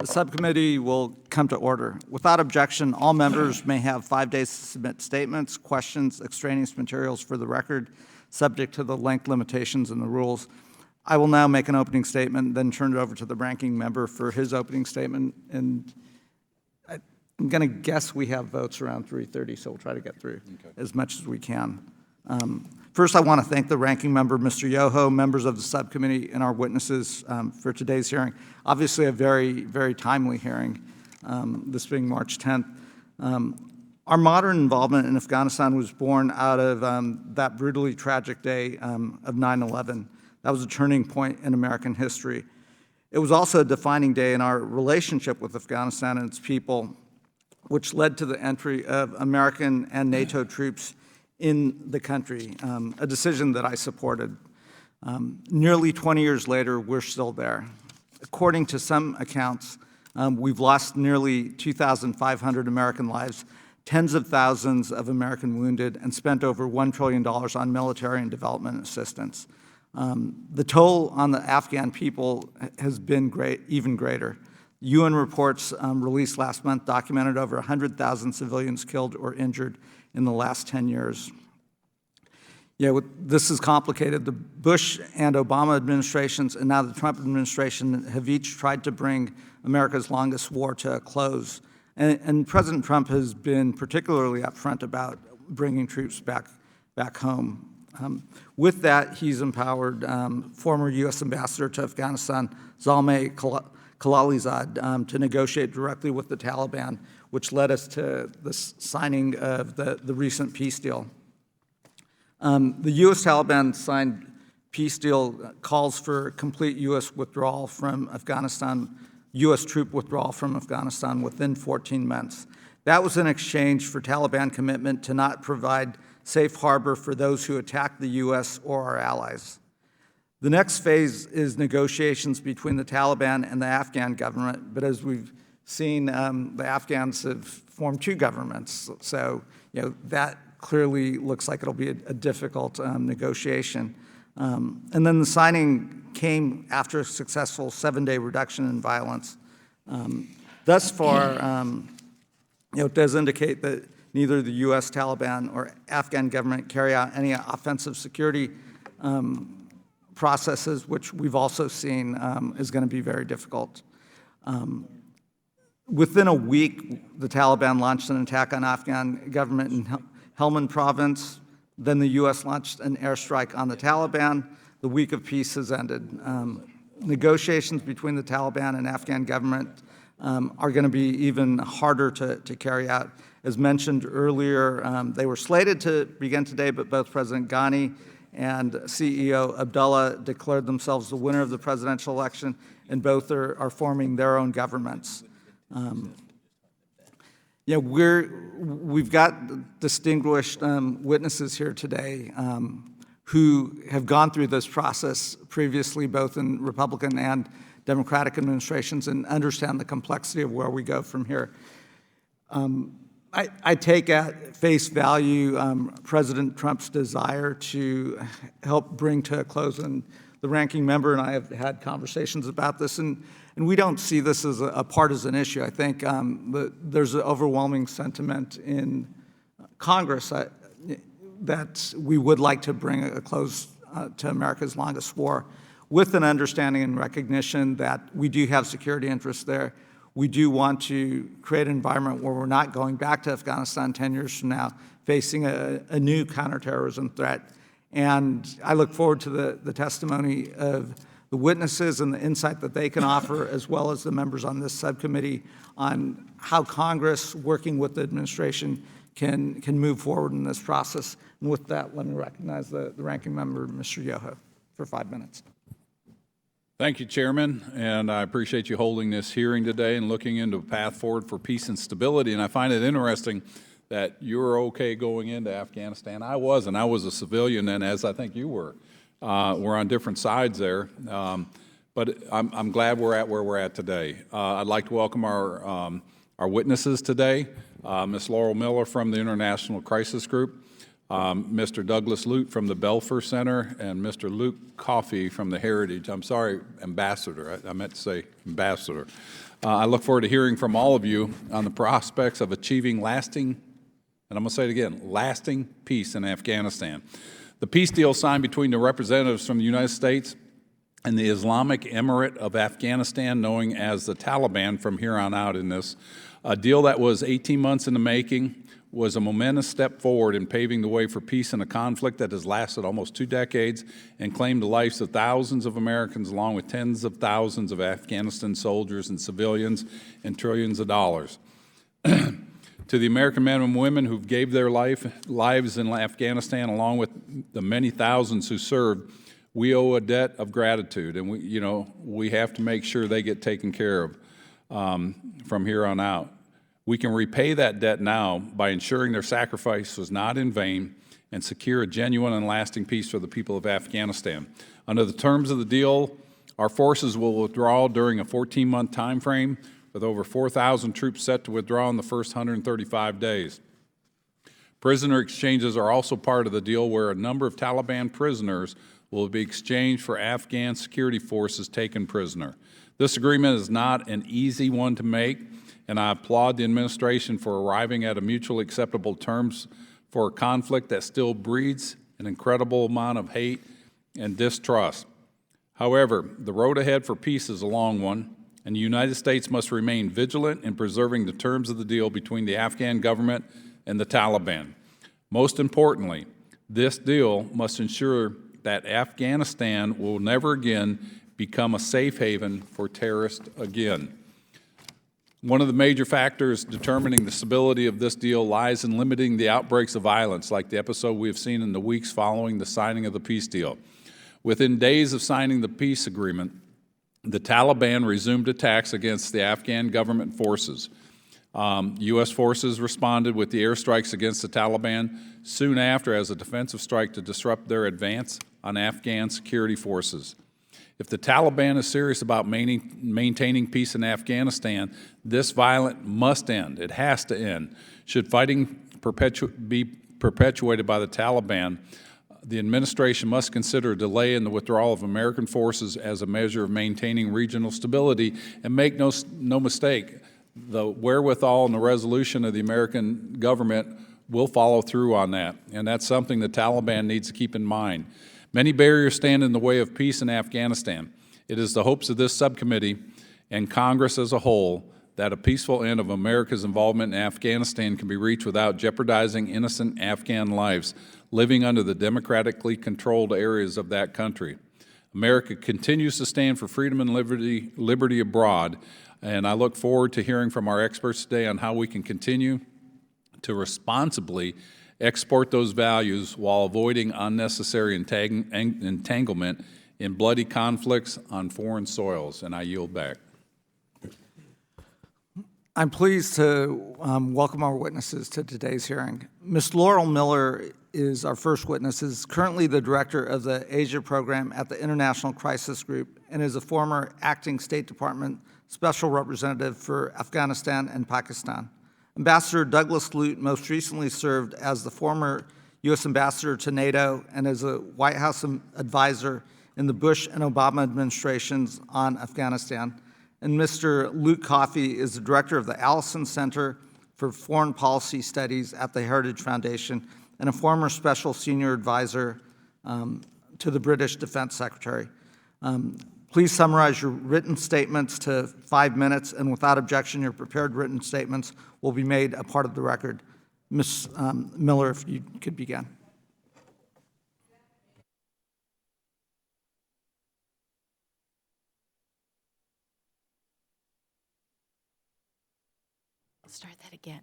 The subcommittee will come to order. Without objection, all members may have 5 days to submit statements, questions, extraneous materials for the record, subject to the length limitations in the rules. I will now make an opening statement, then turn it over to the ranking member for his opening statement. And I'm going to guess we have votes around 3:30, so we'll try to get through as much as we can. First, I want to thank the ranking member, Mr. Yoho, members of the subcommittee, and our witnesses for today's hearing. Obviously, a very, very timely hearing, this being March 10th. Our modern involvement in Afghanistan was born out of that brutally tragic day of 9/11. That was a turning point in American history. It was also a defining day in our relationship with Afghanistan and its people, which led to the entry of American and NATO troops in the country, a decision that I supported. Nearly 20 years later, we're still there. According to some accounts, we've lost nearly 2,500 American lives, tens of thousands of American wounded, and spent over $1 trillion on military and development assistance. The toll on the Afghan people has been even greater. UN reports released last month documented over 100,000 civilians killed or injured in the last 10 years. Yeah, this is complicated. The Bush and Obama administrations and now the Trump administration have each tried to bring America's longest war to a close. And President Trump has been particularly upfront about bringing troops back home. With that, he's empowered former U.S. Ambassador to Afghanistan, Zalmay Khalilzad, to negotiate directly with the Taliban, which led us to the signing of the recent peace deal. The U.S. Taliban signed peace deal calls for complete U.S. withdrawal from Afghanistan, U.S. troop withdrawal from Afghanistan within 14 months. That was in exchange for Taliban commitment to not provide safe harbor for those who attack the U.S. or our allies. The next phase is negotiations between the Taliban and the Afghan government, but as we've seen, the Afghans have formed two governments, so that clearly looks like it'll be a difficult negotiation. And then the signing came after a successful 7-day reduction in violence. Thus far, it does indicate that neither the U.S. Taliban or Afghan government carry out any offensive security processes, which we've also seen is going to be very difficult. Within a week, the Taliban launched an attack on Afghan government in Helmand province. Then the U.S. launched an airstrike on the Taliban. The week of peace has ended. Negotiations between the Taliban and Afghan government are going to be even harder to carry out. As mentioned earlier, they were slated to begin today, but both President Ghani and CEO Abdullah declared themselves the winner of the presidential election, and both are forming their own governments. We've got distinguished witnesses here today who have gone through this process previously, both in Republican and Democratic administrations, and understand the complexity of where we go from here. I take at face value President Trump's desire to help bring to a close, and the ranking member and I have had conversations about this, and we don't see this as a partisan issue. I think there's an overwhelming sentiment in Congress that we would like to bring a close to America's longest war, with an understanding and recognition that we do have security interests there. We do want to create an environment where we're not going back to Afghanistan 10 years from now, facing a new counterterrorism threat. And I look forward to the testimony of the witnesses and the insight that they can offer, as well as the members on this subcommittee, on how Congress, working with the administration, can move forward in this process. And with that, let me recognize the ranking member, Mr. Yoho, for 5 minutes. Thank you, Chairman, and I appreciate you holding this hearing today and looking into a path forward for peace and stability. And I find it interesting that you're okay going into Afghanistan. I wasn't. I was a civilian, and as I think you were. We're on different sides there, but I'm glad we're at where we're at today. I'd like to welcome our witnesses today, Ms. Laurel Miller from the International Crisis Group, Mr. Douglas Lute from the Belfer Center, and Mr. Luke Coffey from the Heritage. I'm sorry, Ambassador. I meant to say Ambassador. I look forward to hearing from all of you on the prospects of achieving lasting, and I'm going to say it again, lasting peace in Afghanistan. The peace deal signed between the representatives from the United States and the Islamic Emirate of Afghanistan, known as the Taliban from here on out in this, a deal that was 18 months in the making, was a momentous step forward in paving the way for peace in a conflict that has lasted almost 2 decades and claimed the lives of thousands of Americans along with tens of thousands of Afghanistan soldiers and civilians and trillions of dollars. To the American men and women who gave their lives in Afghanistan along with the many thousands who served, we owe a debt of gratitude, and we have to make sure they get taken care of from here on out. We can repay that debt now by ensuring their sacrifice was not in vain and secure a genuine and lasting peace for the people of Afghanistan. Under the terms of the deal, our forces will withdraw during a 14-month time frame with over 4,000 troops set to withdraw in the first 135 days. Prisoner exchanges are also part of the deal, where a number of Taliban prisoners will be exchanged for Afghan security forces taken prisoner. This agreement is not an easy one to make, and I applaud the administration for arriving at a mutually acceptable terms for a conflict that still breeds an incredible amount of hate and distrust. However, the road ahead for peace is a long one, and the United States must remain vigilant in preserving the terms of the deal between the Afghan government and the Taliban. Most importantly, this deal must ensure that Afghanistan will never again become a safe haven for terrorists again. One of the major factors determining the stability of this deal lies in limiting the outbreaks of violence, like the episode we have seen in the weeks following the signing of the peace deal. Within days of signing the peace agreement, the Taliban resumed attacks against the Afghan government forces. U.S. forces responded with the airstrikes against the Taliban soon after as a defensive strike to disrupt their advance on Afghan security forces. If the Taliban is serious about maintaining peace in Afghanistan, this violence must end. It has to end. Should fighting be perpetuated by the Taliban, the administration must consider a delay in the withdrawal of American forces as a measure of maintaining regional stability. And make no mistake, the wherewithal and the resolution of the American government will follow through on that. And that's something the Taliban needs to keep in mind. Many barriers stand in the way of peace in Afghanistan. It is the hopes of this subcommittee and Congress as a whole that a peaceful end of America's involvement in Afghanistan can be reached without jeopardizing innocent Afghan lives living under the democratically controlled areas of that country. America continues to stand for freedom and liberty abroad, and I look forward to hearing from our experts today on how we can continue to responsibly export those values while avoiding unnecessary entanglement in bloody conflicts on foreign soils. And I yield back. I'm pleased to welcome our witnesses to today's hearing. Ms. Laurel Miller is our first witness, is currently the director of the Asia program at the International Crisis Group and is a former acting State Department Special Representative for Afghanistan and Pakistan. Ambassador Douglas Lute most recently served as the former U.S. ambassador to NATO and as a White House advisor in the Bush and Obama administrations on Afghanistan. And Mr. Lute Coffey is the director of the Allison Center for Foreign Policy Studies at the Heritage Foundation and a former special senior advisor to the British Defense Secretary. Please summarize your written statements to 5 minutes, and without objection, your prepared written statements will be made a part of the record. Ms. Miller, if you could begin. I'll start that again.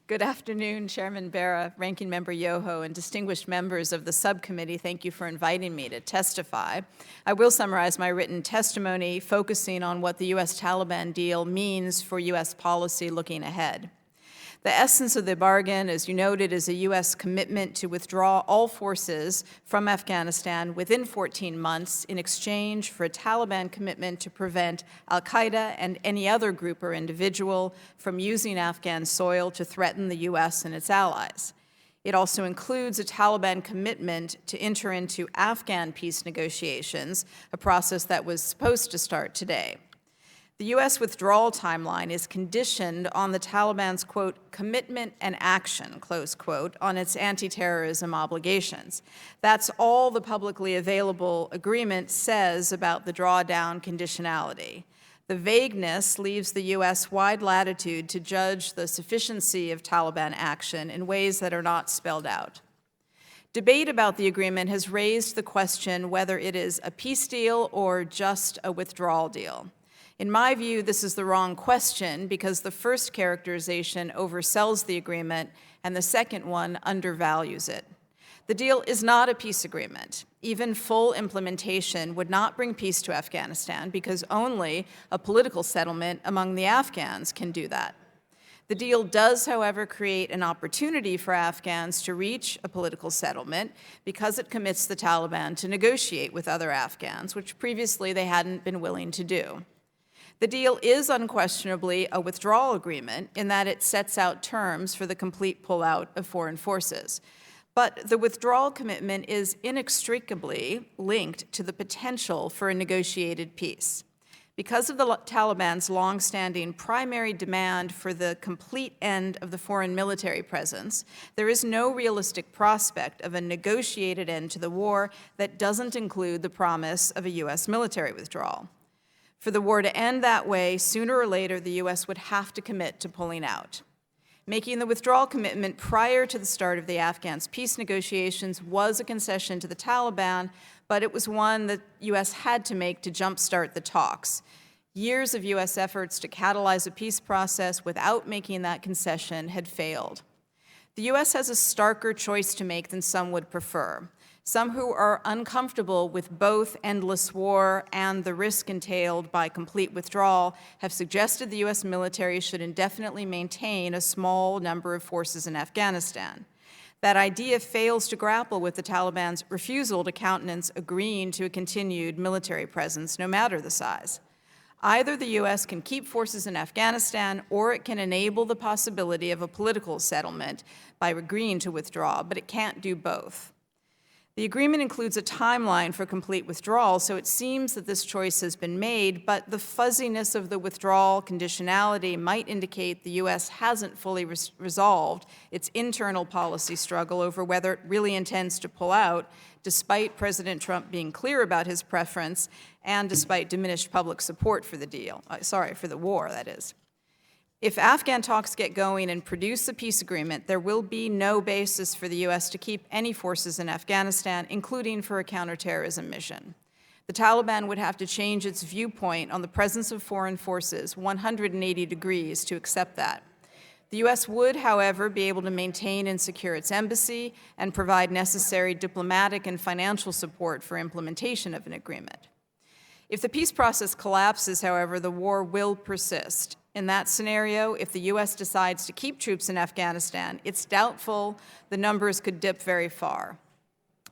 Good afternoon, Chairman Bera, Ranking Member Yoho, and distinguished members of the subcommittee. Thank you for inviting me to testify. I will summarize my written testimony, focusing on what the U.S. Taliban deal means for U.S. policy looking ahead. The essence of the bargain, as you noted, is a U.S. commitment to withdraw all forces from Afghanistan within 14 months in exchange for a Taliban commitment to prevent al-Qaeda and any other group or individual from using Afghan soil to threaten the U.S. and its allies. It also includes a Taliban commitment to enter into Afghan peace negotiations, a process that was supposed to start today. The U.S. withdrawal timeline is conditioned on the Taliban's, quote, commitment and action, close quote, on its anti-terrorism obligations. That's all the publicly available agreement says about the drawdown conditionality. The vagueness leaves the U.S. wide latitude to judge the sufficiency of Taliban action in ways that are not spelled out. Debate about the agreement has raised the question whether it is a peace deal or just a withdrawal deal. In my view, this is the wrong question because the first characterization oversells the agreement and the second one undervalues it. The deal is not a peace agreement. Even full implementation would not bring peace to Afghanistan because only a political settlement among the Afghans can do that. The deal does, however, create an opportunity for Afghans to reach a political settlement because it commits the Taliban to negotiate with other Afghans, which previously they hadn't been willing to do. The deal is unquestionably a withdrawal agreement in that it sets out terms for the complete pullout of foreign forces. But the withdrawal commitment is inextricably linked to the potential for a negotiated peace. Because of the Taliban's longstanding primary demand for the complete end of the foreign military presence, there is no realistic prospect of a negotiated end to the war that doesn't include the promise of a U.S. military withdrawal. For the war to end that way, sooner or later, the U.S. would have to commit to pulling out. Making the withdrawal commitment prior to the start of the Afghans' peace negotiations was a concession to the Taliban, but it was one the U.S. had to make to jumpstart the talks. Years of U.S. efforts to catalyze a peace process without making that concession had failed. The U.S. has a starker choice to make than some would prefer. Some who are uncomfortable with both endless war and the risk entailed by complete withdrawal have suggested the U.S. military should indefinitely maintain a small number of forces in Afghanistan. That idea fails to grapple with the Taliban's refusal to countenance agreeing to a continued military presence, no matter the size. Either the U.S. can keep forces in Afghanistan, or it can enable the possibility of a political settlement by agreeing to withdraw, but it can't do both. The agreement includes a timeline for complete withdrawal, so it seems that this choice has been made, but the fuzziness of the withdrawal conditionality might indicate the U.S. hasn't fully resolved its internal policy struggle over whether it really intends to pull out, despite President Trump being clear about his preference and despite diminished public support for the deal. For the war, that is. If Afghan talks get going and produce a peace agreement, there will be no basis for the U.S. to keep any forces in Afghanistan, including for a counterterrorism mission. The Taliban would have to change its viewpoint on the presence of foreign forces 180 degrees to accept that. The U.S. would, however, be able to maintain and secure its embassy and provide necessary diplomatic and financial support for implementation of an agreement. If the peace process collapses, however, the war will persist. In that scenario, if the U.S. decides to keep troops in Afghanistan, it's doubtful the numbers could dip very far.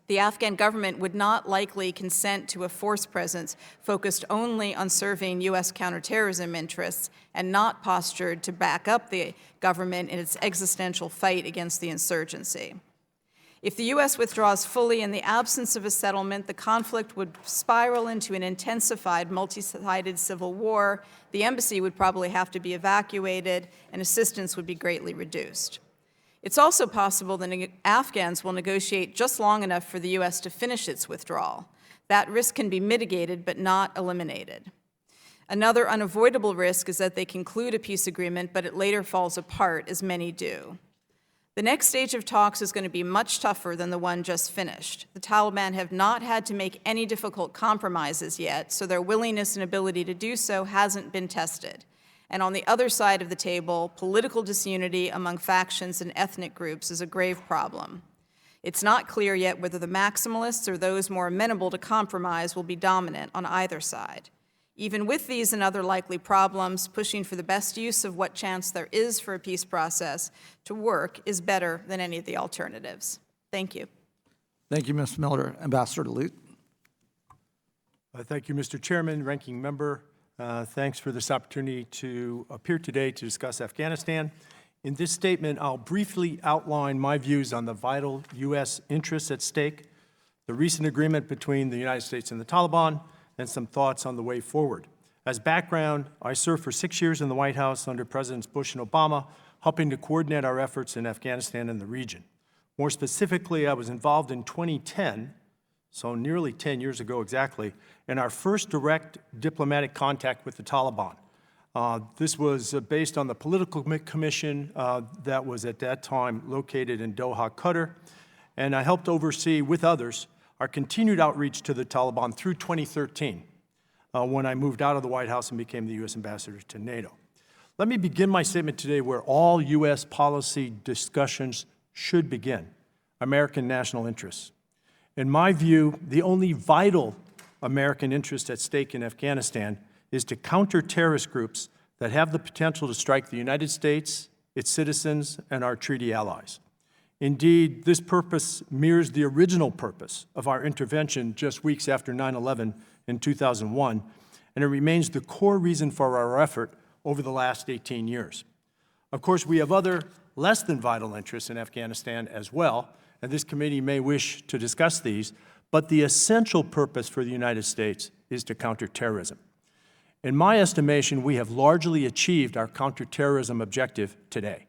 The Afghan government would not likely consent to a force presence focused only on serving U.S. counterterrorism interests and not postured to back up the government in its existential fight against the insurgency. If the U.S. withdraws fully in the absence of a settlement, the conflict would spiral into an intensified, multi-sided civil war. The embassy would probably have to be evacuated, and assistance would be greatly reduced. It's also possible that Afghans will negotiate just long enough for the U.S. to finish its withdrawal. That risk can be mitigated, but not eliminated. Another unavoidable risk is that they conclude a peace agreement, but it later falls apart, as many do. The next stage of talks is going to be much tougher than the one just finished. The Taliban have not had to make any difficult compromises yet, so their willingness and ability to do so hasn't been tested. And on the other side of the table, political disunity among factions and ethnic groups is a grave problem. It's not clear yet whether the maximalists or those more amenable to compromise will be dominant on either side. Even with these and other likely problems, pushing for the best use of what chance there is for a peace process to work is better than any of the alternatives. Thank you. Thank you, Ms. Miller. Ambassador Lute. Thank you, Mr. Chairman, Ranking Member. Thanks for this opportunity to appear today to discuss Afghanistan. In this statement, I'll briefly outline my views on the vital U.S. interests at stake, the recent agreement between the United States and the Taliban, and some thoughts on the way forward. As background, I served for 6 years in the White House under Presidents Bush and Obama, helping to coordinate our efforts in Afghanistan and the region. More specifically, I was involved in 2010, so nearly 10 years ago exactly, in our first direct diplomatic contact with the Taliban. This was based on the political commission that was at that time located in Doha, Qatar, and I helped oversee, with others, our continued outreach to the Taliban through 2013, when I moved out of the White House and became the U.S. ambassador to NATO. Let me begin my statement today where all U.S. policy discussions should begin: American national interests. In my view, the only vital American interest at stake in Afghanistan is to counter terrorist groups that have the potential to strike the United States, its citizens, and our treaty allies. Indeed, this purpose mirrors the original purpose of our intervention just weeks after 9/11 in 2001, and it remains the core reason for our effort over the last 18 years. Of course, we have other less than vital interests in Afghanistan as well, and this committee may wish to discuss these, but the essential purpose for the United States is to counter terrorism. In my estimation, we have largely achieved our counterterrorism objective today.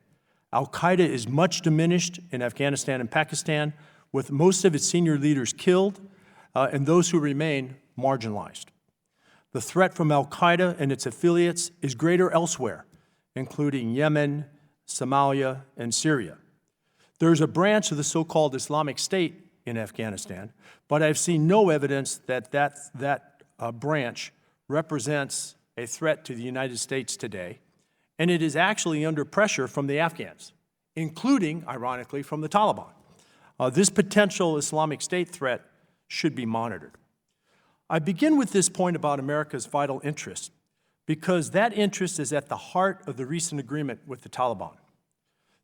Al-Qaeda is much diminished in Afghanistan and Pakistan, with most of its senior leaders killed and those who remain marginalized. The threat from Al-Qaeda and its affiliates is greater elsewhere, including Yemen, Somalia, and Syria. There's a branch of the so-called Islamic State in Afghanistan, but I've seen no evidence that that branch represents a threat to the United States today, and it is actually under pressure from the Afghans, including, ironically, from the Taliban. This potential Islamic State threat should be monitored. I begin with this point about America's vital interest because that interest is at the heart of the recent agreement with the Taliban.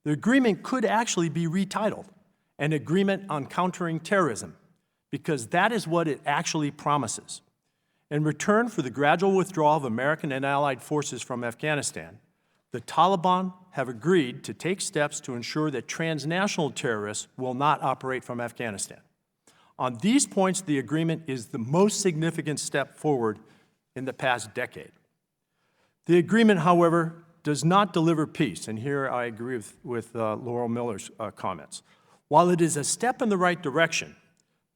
The agreement could actually be retitled an agreement on countering terrorism, because that is what it actually promises. In return for the gradual withdrawal of American and allied forces from Afghanistan, the Taliban have agreed to take steps to ensure that transnational terrorists will not operate from Afghanistan. On these points, the agreement is the most significant step forward in the past decade. The agreement, however, does not deliver peace, and here I agree with Laurel Miller's comments. While it is a step in the right direction,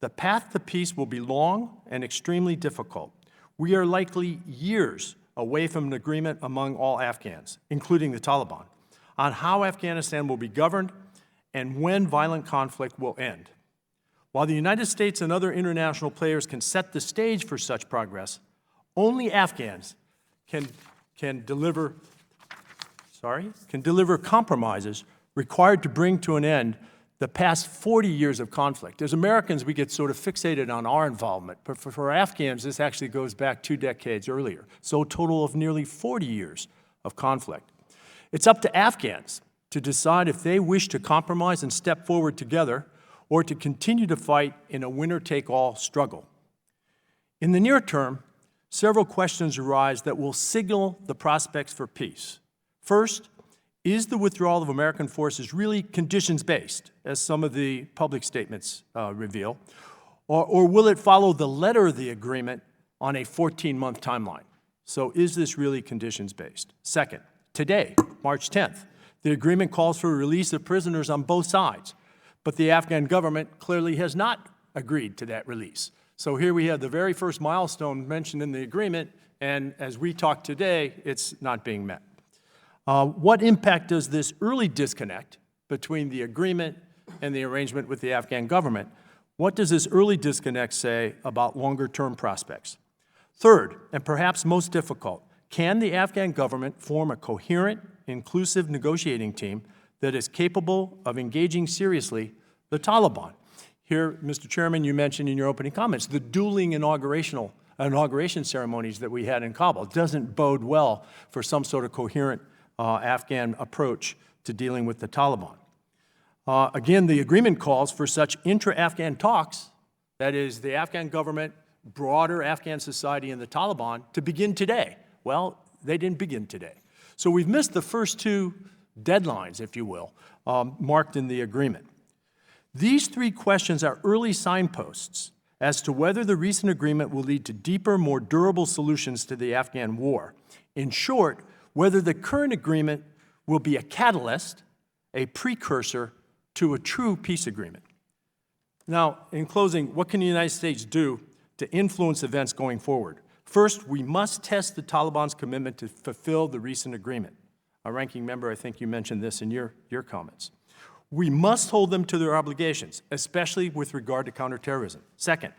the path to peace will be long and extremely difficult. We are likely years away from an agreement among all Afghans, including the Taliban, on how Afghanistan will be governed and when violent conflict will end. While the United States and other international players can set the stage for such progress, only Afghans can deliver compromises required to bring to an end the past 40 years of conflict. As Americans, we get sort of fixated on our involvement, but for Afghans, this actually goes back 2 decades earlier, so a total of nearly 40 years of conflict. It's up to Afghans to decide if they wish to compromise and step forward together or to continue to fight in a winner-take-all struggle. In the near term, several questions arise that will signal the prospects for peace. First, is the withdrawal of American forces really conditions-based, as some of the public statements reveal, or will it follow the letter of the agreement on a 14-month timeline? So is this really conditions-based? Second, today, March 10th, the agreement calls for a release of prisoners on both sides, but the Afghan government clearly has not agreed to that release. So here we have the very first milestone mentioned in the agreement, and as we talk today, it's not being met. What impact does this early disconnect between the agreement and the arrangement with the Afghan government, what does this early disconnect say about longer-term prospects? Third, and perhaps most difficult, can the Afghan government form a coherent, inclusive negotiating team that is capable of engaging seriously the Taliban? Here, Mr. Chairman, you mentioned in your opening comments the dueling inauguration ceremonies that we had in Kabul. It doesn't bode well for some sort of coherent Afghan approach to dealing with the Taliban. Again, the agreement calls for such intra-Afghan talks, that is, the Afghan government, broader Afghan society, and the Taliban, to begin today. Well, they didn't begin today. So we've missed the first 2 deadlines, if you will, marked in the agreement. These 3 questions are early signposts as to whether the recent agreement will lead to deeper, more durable solutions to the Afghan war. In short, whether the current agreement will be a catalyst, a precursor to a true peace agreement. Now, in closing, what can the United States do to influence events going forward? First, we must test the Taliban's commitment to fulfill the recent agreement. Our ranking member, I think you mentioned this in your comments. We must hold them to their obligations, especially with regard to counterterrorism. Second,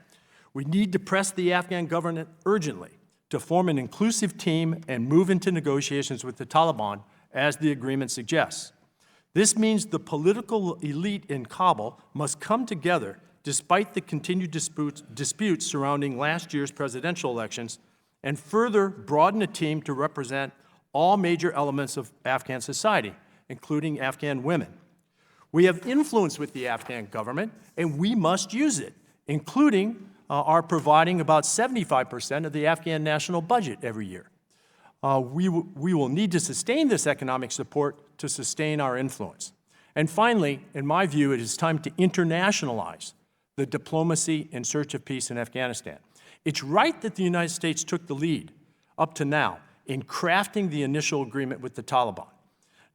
we need to press the Afghan government urgently to form an inclusive team and move into negotiations with the Taliban, as the agreement suggests. This means the political elite in Kabul must come together despite the continued disputes surrounding last year's presidential elections, and further broaden a team to represent all major elements of Afghan society, including Afghan women. We have influence with the Afghan government, and we must use it, including our providing about 75% of the Afghan national budget every year. We will need to sustain this economic support to sustain our influence. And finally, in my view, it is time to internationalize the diplomacy in search of peace in Afghanistan. It's right that the United States took the lead up to now in crafting the initial agreement with the Taliban.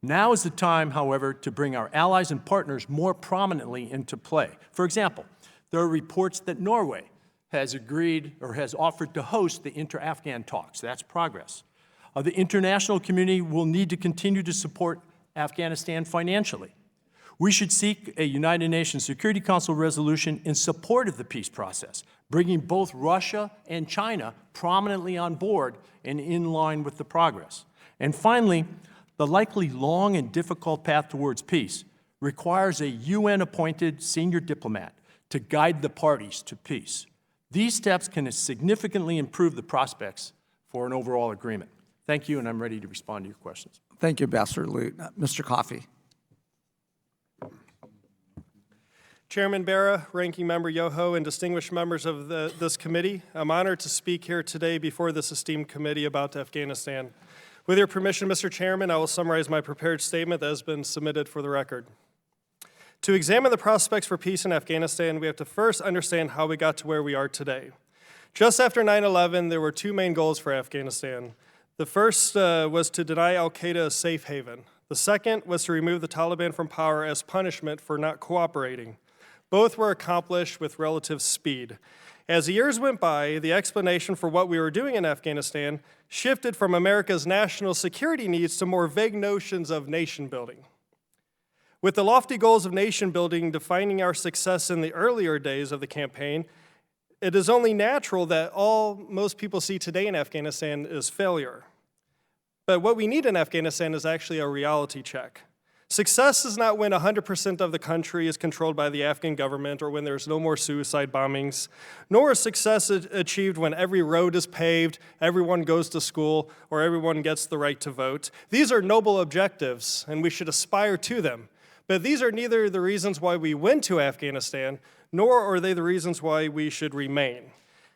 Now is the time, however, to bring our allies and partners more prominently into play. For example, there are reports that Norway has agreed or has offered to host the inter-Afghan talks. That's progress. The international community will need to continue to support Afghanistan financially. We should seek a United Nations Security Council resolution in support of the peace process, bringing both Russia and China prominently on board and in line with the progress. And finally, the likely long and difficult path towards peace requires a UN-appointed senior diplomat to guide the parties to peace. These steps can significantly improve the prospects for an overall agreement. Thank you, and I'm ready to respond to your questions. Thank you, Ambassador Lute. Mr. Coffey. Chairman Bera, Ranking Member Yoho, and distinguished members of this committee, I'm honored to speak here today before this esteemed committee about Afghanistan. With your permission, Mr. Chairman, I will summarize my prepared statement that has been submitted for the record. To examine the prospects for peace in Afghanistan, we have to first understand how we got to where we are today. Just after 9/11, there were two main goals for Afghanistan. The first was to deny al-Qaeda a safe haven. The second was to remove the Taliban from power as punishment for not cooperating. Both were accomplished with relative speed. As the years went by, the explanation for what we were doing in Afghanistan shifted from America's national security needs to more vague notions of nation building. With the lofty goals of nation building defining our success in the earlier days of the campaign, it is only natural that all most people see today in Afghanistan is failure. But what we need in Afghanistan is actually a reality check. Success is not when 100% of the country is controlled by the Afghan government or when there's no more suicide bombings, nor is success achieved when every road is paved, everyone goes to school, or everyone gets the right to vote. These are noble objectives, and we should aspire to them. But these are neither the reasons why we went to Afghanistan, nor are they the reasons why we should remain.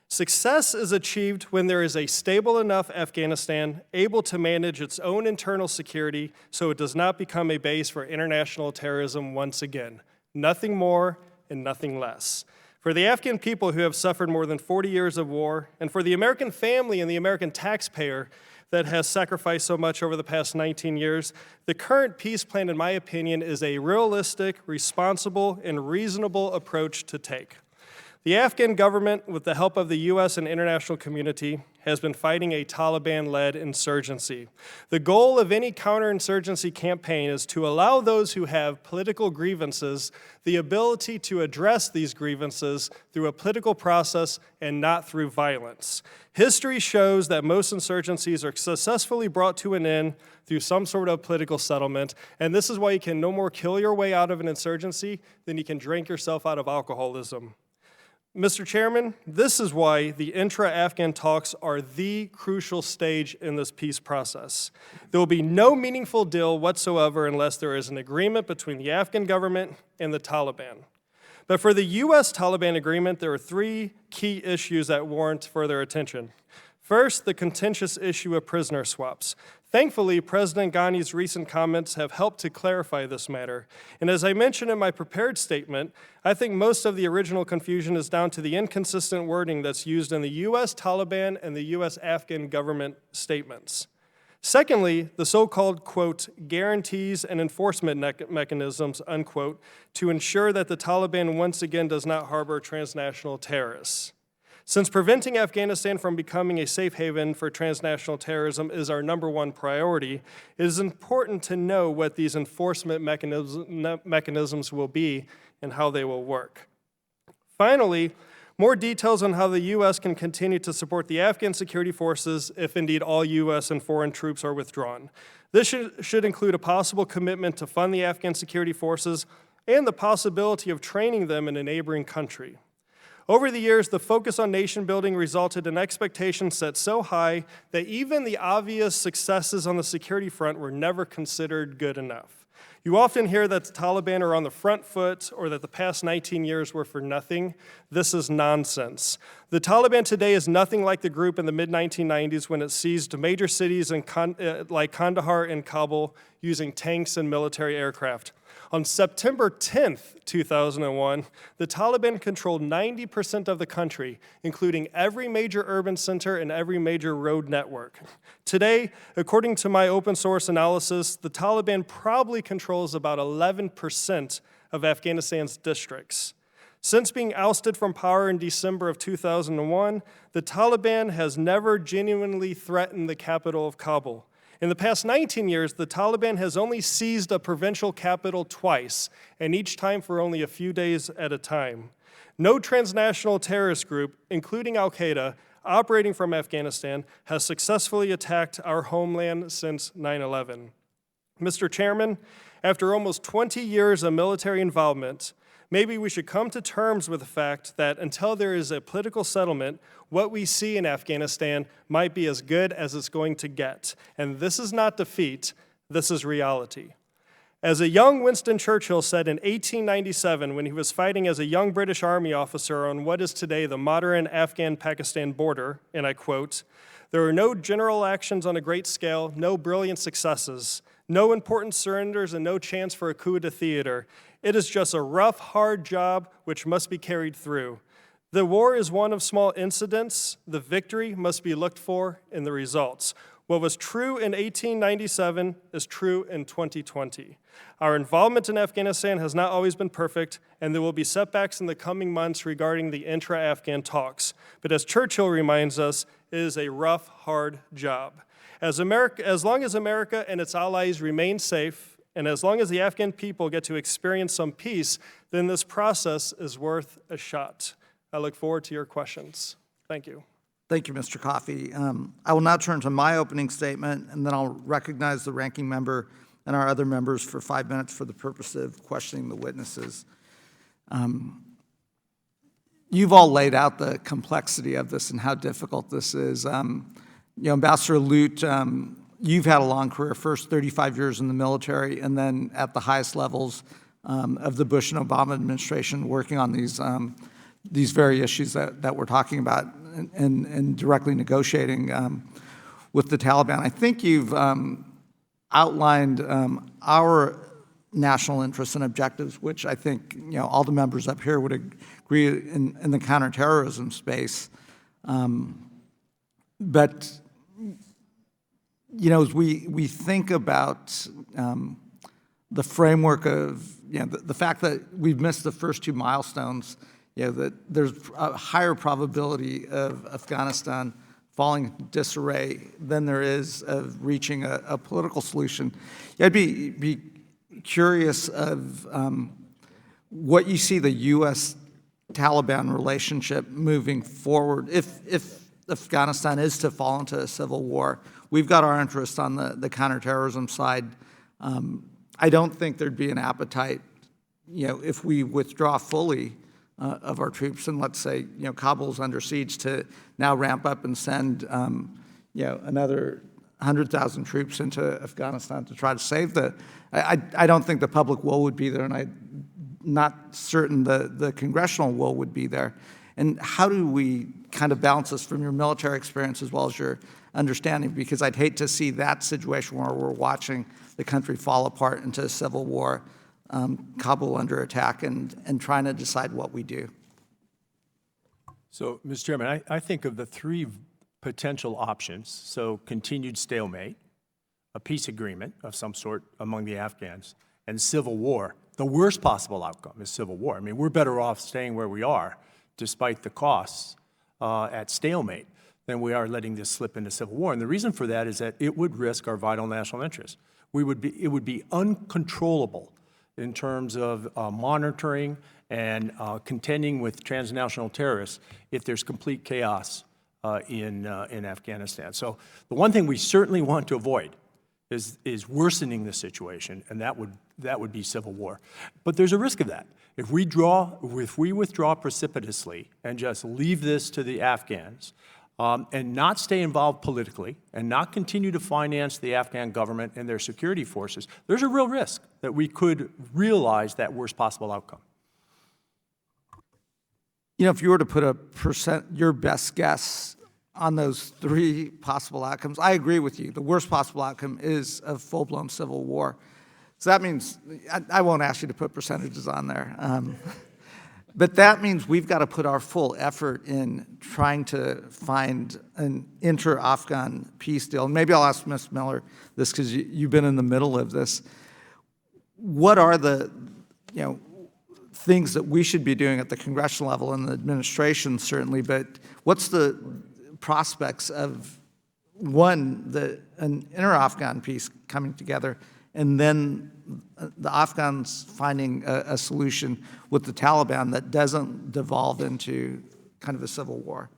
Success is achieved when there is a stable enough Afghanistan able to manage its own internal security so it does not become a base for international terrorism once again. Nothing more and nothing less. For the Afghan people who have suffered more than 40 years of war, and for the American family and the American taxpayer that has sacrificed so much over the past 19 years, the current peace plan, in my opinion, is a realistic, responsible, and reasonable approach to take. The Afghan government, with the help of the U.S. and international community, has been fighting a Taliban-led insurgency. The goal of any counterinsurgency campaign is to allow those who have political grievances the ability to address these grievances through a political process and not through violence. History shows that most insurgencies are successfully brought to an end through some sort of political settlement, and this is why you can no more kill your way out of an insurgency than you can drink yourself out of alcoholism. Mr. Chairman, this is why the intra-Afghan talks are the crucial stage in this peace process. There will be no meaningful deal whatsoever unless there is an agreement between the Afghan government and the Taliban. But for the U.S.-Taliban agreement, there are three key issues that warrant further attention. First, the contentious issue of prisoner swaps. Thankfully, President Ghani's recent comments have helped to clarify this matter. And as I mentioned in my prepared statement, I think most of the original confusion is down to the inconsistent wording that's used in the U.S. Taliban and the U.S. Afghan government statements. Secondly, the so-called, quote, guarantees and enforcement mechanisms, unquote, to ensure that the Taliban once again does not harbor transnational terrorists. Since preventing Afghanistan from becoming a safe haven for transnational terrorism is our #1 priority, it is important to know what these enforcement mechanisms will be and how they will work. Finally, more details on how the U.S. can continue to support the Afghan security forces if indeed all U.S. and foreign troops are withdrawn. This should include a possible commitment to fund the Afghan security forces and the possibility of training them in a neighboring country. Over the years, the focus on nation building resulted in expectations set so high that even the obvious successes on the security front were never considered good enough. You often hear that the Taliban are on the front foot or that the past 19 years were for nothing. This is nonsense. The Taliban today is nothing like the group in the mid-1990s when it seized major cities like Kandahar and Kabul using tanks and military aircraft. On September 10th, 2001, the Taliban controlled 90% of the country, including every major urban center and every major road network. Today, according to my open source analysis, the Taliban probably controls about 11% of Afghanistan's districts. Since being ousted from power in December of 2001, the Taliban has never genuinely threatened the capital of Kabul. In the past 19 years, the Taliban has only seized a provincial capital twice, and each time for only a few days at a time. No transnational terrorist group, including Al-Qaeda, operating from Afghanistan, has successfully attacked our homeland since 9/11. Mr. Chairman, after almost 20 years of military involvement, maybe we should come to terms with the fact that until there is a political settlement, what we see in Afghanistan might be as good as it's going to get. And this is not defeat, this is reality. As a young Winston Churchill said in 1897 when he was fighting as a young British Army officer on what is today the modern Afghan-Pakistan border, and I quote, "There are no general actions on a great scale, no brilliant successes, no important surrenders, and no chance for a coup d'etat. It is just a rough, hard job which must be carried through. The war is one of small incidents. The victory must be looked for in the results. What was true in 1897 is true in 2020. Our involvement in Afghanistan has not always been perfect, and there will be setbacks in the coming months regarding the intra-Afghan talks. But as Churchill reminds us, it is a rough, hard job. As long as America and its allies remain safe, and as long as the Afghan people get to experience some peace, then this process is worth a shot." I look forward to your questions. Thank you. Thank you, Mr. Coffey. I will now turn to my opening statement, and then I'll recognize the ranking member and our other members for 5 minutes for the purpose of questioning the witnesses. You've all laid out the complexity of this and how difficult this is. Ambassador Lute, you've had a long career, first 35 years in the military, and then at the highest levels of the Bush and Obama administration working on these very issues that we're talking about and directly negotiating with the Taliban. I think you've outlined our national interests and objectives, which I think all the members up here would agree in the counterterrorism space. But as we think about the framework of the fact that we've missed the first two milestones, that there's a higher probability of Afghanistan falling into disarray than there is of reaching a political solution. I'd be curious of what you see the U.S.-Taliban relationship moving forward if Afghanistan is to fall into a civil war. We've got our interest on the counterterrorism side. I don't think there'd be an appetite, if we withdraw fully of our troops, and let's say, Kabul's under siege, to now ramp up and send, another 100,000 troops into Afghanistan to try to save I don't think the public will would be there, and I'm not certain the congressional will would be there. And how do we kind of balance this from your military experience as well as your understanding? Because I'd hate to see that situation where we're watching the country fall apart into a civil war, Kabul under attack, and trying to decide what we do. So, Mr. Chairman, I think of the three potential options. So continued stalemate, a peace agreement of some sort among the Afghans, and civil war. The worst possible outcome is civil war. I mean, we're better off staying where we are, despite the costs at stalemate, than we are letting this slip into civil war. And the reason for that is that it would risk our vital national interests. It would be uncontrollable in terms of monitoring and contending with transnational terrorists if there's complete chaos in Afghanistan. So the one thing we certainly want to avoid is worsening the situation, and that would be civil war. But there's a risk of that. If we withdraw precipitously and just leave this to the Afghans, and not stay involved politically, and not continue to finance the Afghan government and their security forces, there's a real risk that we could realize that worst possible outcome. You know, if you were to put a percent, your best guess on those three possible outcomes, I agree with you. The worst possible outcome is a full-blown civil war. So that means, I won't ask you to put percentages on there. But that means we've got to put our full effort in trying to find an inter-Afghan peace deal. And maybe I'll ask Ms. Miller this because you've been in the middle of this. What are the, things that we should be doing at the congressional level and the administration certainly, but what's the prospects of, one, an inter-Afghan peace coming together, and then the Afghans finding a solution with the Taliban that doesn't devolve into kind of a civil war?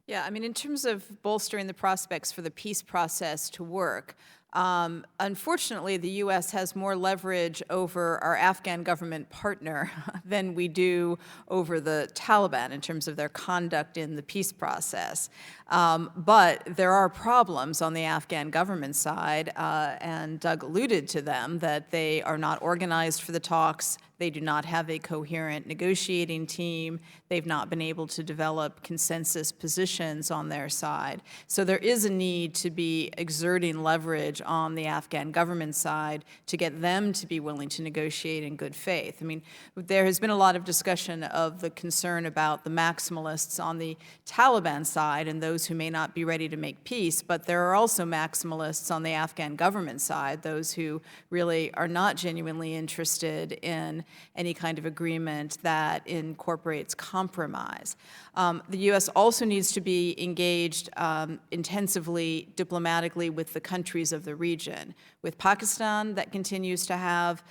Yeah, I mean, in terms of bolstering the prospects for the peace process to work, unfortunately, the U.S. has more leverage over our Afghan government partner than we do over the Taliban in terms of their conduct in the peace process. But there are problems on the Afghan government side, and Doug alluded to them, that they are not organized for the talks. They do not have a coherent negotiating team. They've not been able to develop consensus positions on their side. So there is a need to be exerting leverage on the Afghan government side to get them to be willing to negotiate in good faith. I mean, there has been a lot of discussion of the concern about the maximalists on the Taliban side and those who may not be ready to make peace, but there are also maximalists on the Afghan government side, those who really are not genuinely interested in any kind of agreement that incorporates compromise. The U.S. also needs to be engaged intensively diplomatically with the countries of the region. With Pakistan, that continues to have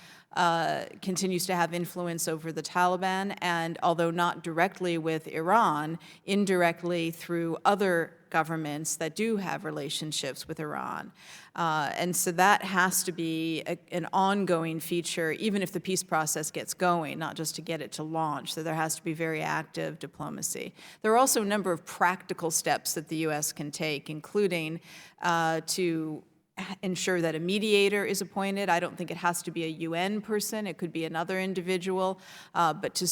influence over the Taliban, and although not directly with Iran, indirectly through other governments that do have relationships with Iran. And so that has to be an ongoing feature, even if the peace process gets going, not just to get it to launch. So there has to be very active diplomacy. There are also a number of practical steps that the U.S. can take, including to ensure that a mediator is appointed. I don't think it has to be a UN person. It could be another individual. But to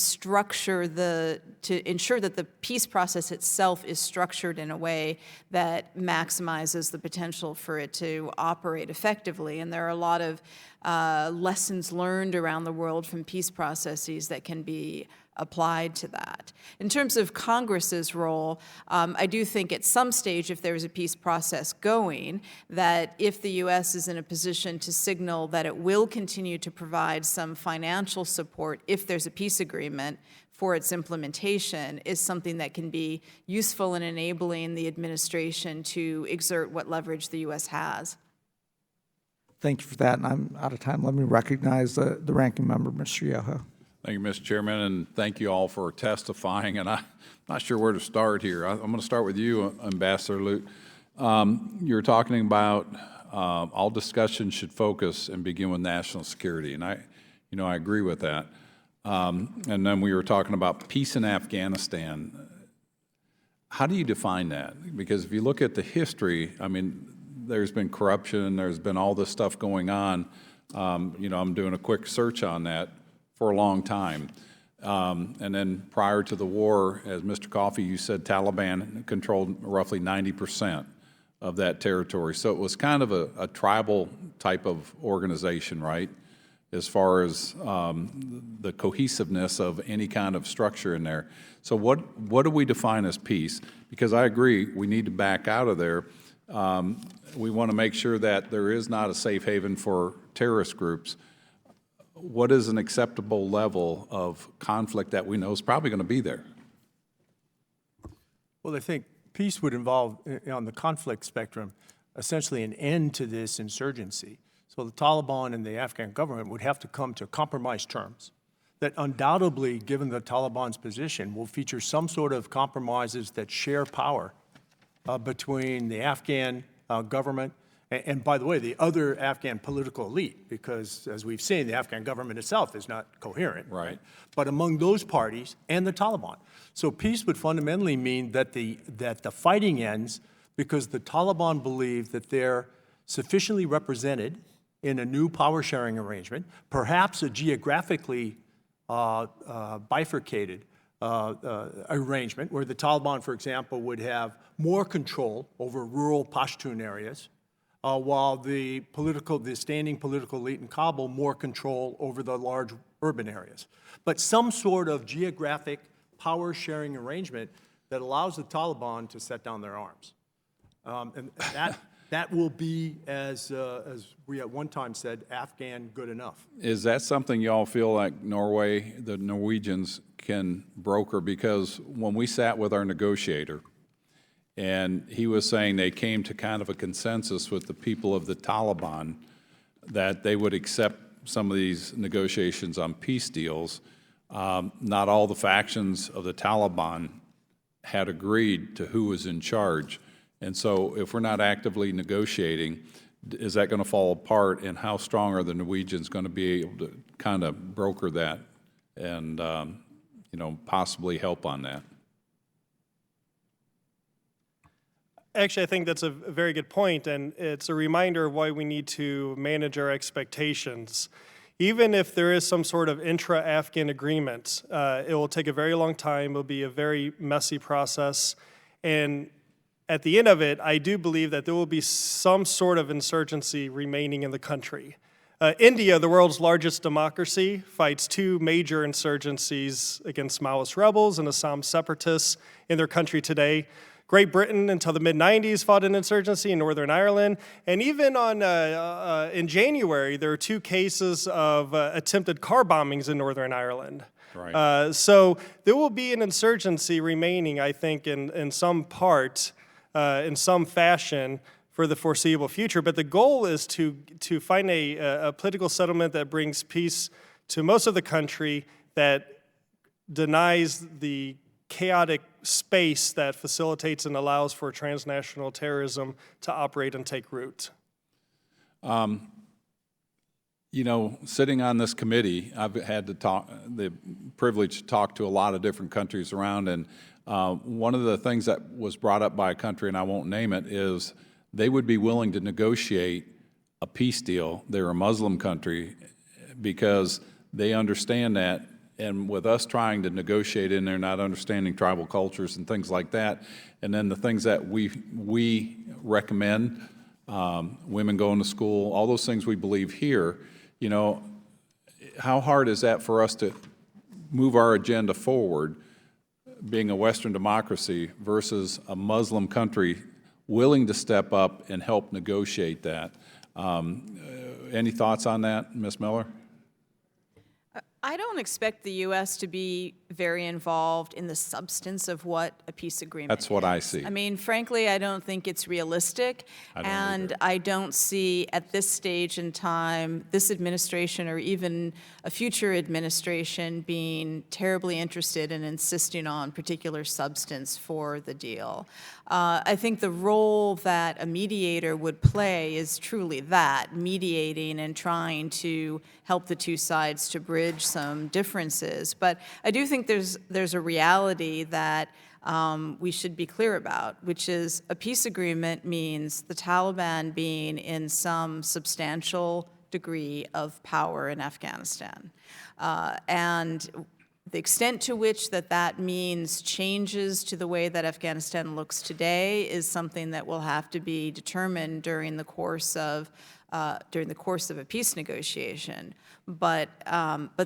ensure that the peace process itself is structured in a way that maximizes the potential for it to operate effectively. And there are a lot of lessons learned around the world from peace processes that can be applied to that. In terms of Congress's role, I do think at some stage, if there's a peace process going, that if the U.S. is in a position to signal that it will continue to provide some financial support if there's a peace agreement for its implementation, is something that can be useful in enabling the administration to exert what leverage the U.S. has. Thank you for that, and I'm out of time. Let me recognize the ranking member, Mr. Yoho. Thank you, Mr. Chairman, and thank you all for testifying. And I'm not sure where to start here. I'm going to start with you, Ambassador Lute. You're talking about all discussion should focus and begin with national security, and I agree with that. And then we were talking about peace in Afghanistan. How do you define that? Because if you look at the history, I mean, there's been corruption, there's been all this stuff going on. I'm doing a quick search on that for a long time. And then prior to the war, as Mr. Coffey, you said Taliban controlled roughly 90% of that territory. So it was kind of a tribal type of organization, right? As far as the cohesiveness of any kind of structure in there. So what do we define as peace? Because I agree, we need to back out of there. We want to make sure that there is not a safe haven for terrorist groups. What is an acceptable level of conflict that we know is probably going to be there? Well, I think peace would involve, on the conflict spectrum, essentially an end to this insurgency. So the Taliban and the Afghan government would have to come to compromise terms that undoubtedly, given the Taliban's position, will feature some sort of compromises that share power between the Afghan government and, by the way, the other Afghan political elite, because, as we've seen, the Afghan government itself is not coherent. Right. But among those parties and the Taliban. So peace would fundamentally mean that the fighting ends because the Taliban believe that they're sufficiently represented in a new power-sharing arrangement, perhaps a geographically bifurcated arrangement where the Taliban, for example, would have more control over rural Pashtun areas, while the standing political elite in Kabul more control over the large urban areas. But some sort of geographic power-sharing arrangement that allows the Taliban to set down their arms. And that will be, as we at one time said, Afghan good enough. Is that something y'all feel like Norway, the Norwegians, can broker? Because when we sat with our negotiator, and he was saying they came to kind of a consensus with the people of the Taliban that they would accept some of these negotiations on peace deals. Not all the factions of the Taliban had agreed to who was in charge. And so if we're not actively negotiating, is that going to fall apart, and how strong are the Norwegians going to be able to kind of broker that and possibly help on that? Actually, I think that's a very good point, and it's a reminder of why we need to manage our expectations. Even if there is some sort of intra-Afghan agreement, it will take a very long time. It will be a very messy process. And at the end of it, I do believe that there will be some sort of insurgency remaining in the country. India, the world's largest democracy, fights two major insurgencies against Maoist rebels and Assam separatists in their country today. Great Britain, until the mid-90s, fought an insurgency in Northern Ireland. And even in January, there were 2 cases of attempted car bombings in Northern Ireland. Right. So there will be an insurgency remaining, I think, in some part, in some fashion, for the foreseeable future. But the goal is to find a political settlement that brings peace to most of the country, that denies the chaotic space that facilitates and allows for transnational terrorism to operate and take root. Sitting on this committee, I've had the privilege to talk to a lot of different countries around, and one of the things that was brought up by a country, and I won't name it, is they would be willing to negotiate a peace deal. They're a Muslim country because they understand that. And with us trying to negotiate in there, not understanding tribal cultures and things like that, and then the things that we recommend, women going to school, all those things we believe here, how hard is that for us to move our agenda forward, being a Western democracy versus a Muslim country willing to step up and help negotiate that? Any thoughts on that, Ms. Miller? I don't expect the U.S. to be very involved in the substance of what a peace agreement is. That's what I see. I mean, frankly, I don't think it's realistic. I don't see at this stage in time this administration or even a future administration being terribly interested in insisting on particular substance for the deal. I think the role that a mediator would play is truly that, mediating and trying to help the two sides to bridge some differences. But I do think there's a reality that we should be clear about, which is a peace agreement means the Taliban being in some substantial degree of power in Afghanistan. And The extent to which that means changes to the way that Afghanistan looks today is something that will have to be determined during the course of a peace negotiation. But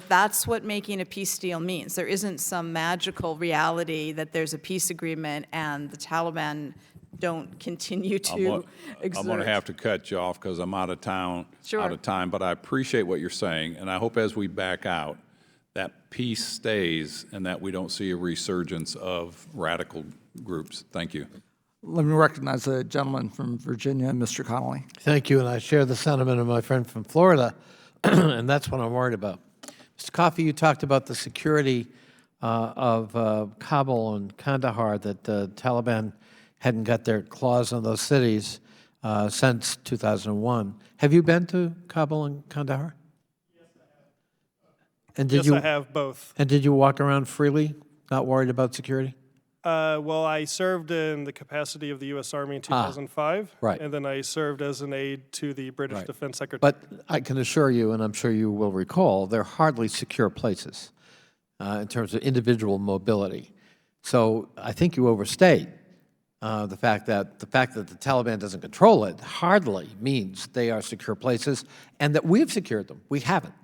that's what making a peace deal means. There isn't some magical reality that there's a peace agreement and the Taliban don't continue to exert. I'm going to have to cut you off because I'm out of time. But I appreciate what you're saying, and I hope as we back out, that peace stays and that we don't see a resurgence of radical groups. Thank you. Let me recognize the gentleman from Virginia, Mr. Connolly. Thank you, and I share the sentiment of my friend from Florida, and that's what I'm worried about. Mr. Coffey, you talked about the security of Kabul and Kandahar, that the Taliban hadn't got their claws on those cities since 2001. Have you been to Kabul and Kandahar? And Yes, I have both. And did you walk around freely, not worried about security? Well, I served in the capacity of the U.S. Army in 2005. Right. And then I served as an aide to the British Defense Secretary. But I can assure you, and I'm sure you will recall, they're hardly secure places in terms of individual mobility. So I think you overstate the fact that the Taliban doesn't control it hardly means they are secure places, and that we've secured them. We haven't.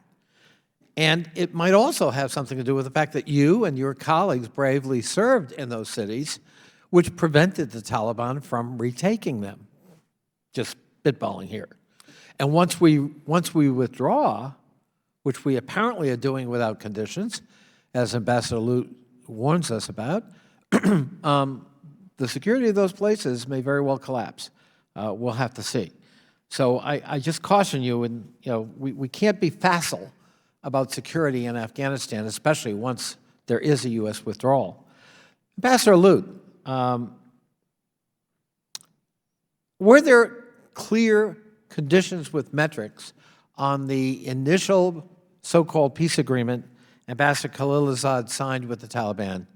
And it might also have something to do with the fact that you and your colleagues bravely served in those cities, which prevented the Taliban from retaking them. Just spitballing here. And once we withdraw, which we apparently are doing without conditions, as Ambassador Lute warns us about, the security of those places may very well collapse. We'll have to see. So I just caution you, and we can't be facile about security in Afghanistan, especially once there is a U.S. withdrawal. Ambassador Lute, were there clear conditions with metrics on the initial so-called peace agreement Ambassador Khalilzad signed with the Taliban?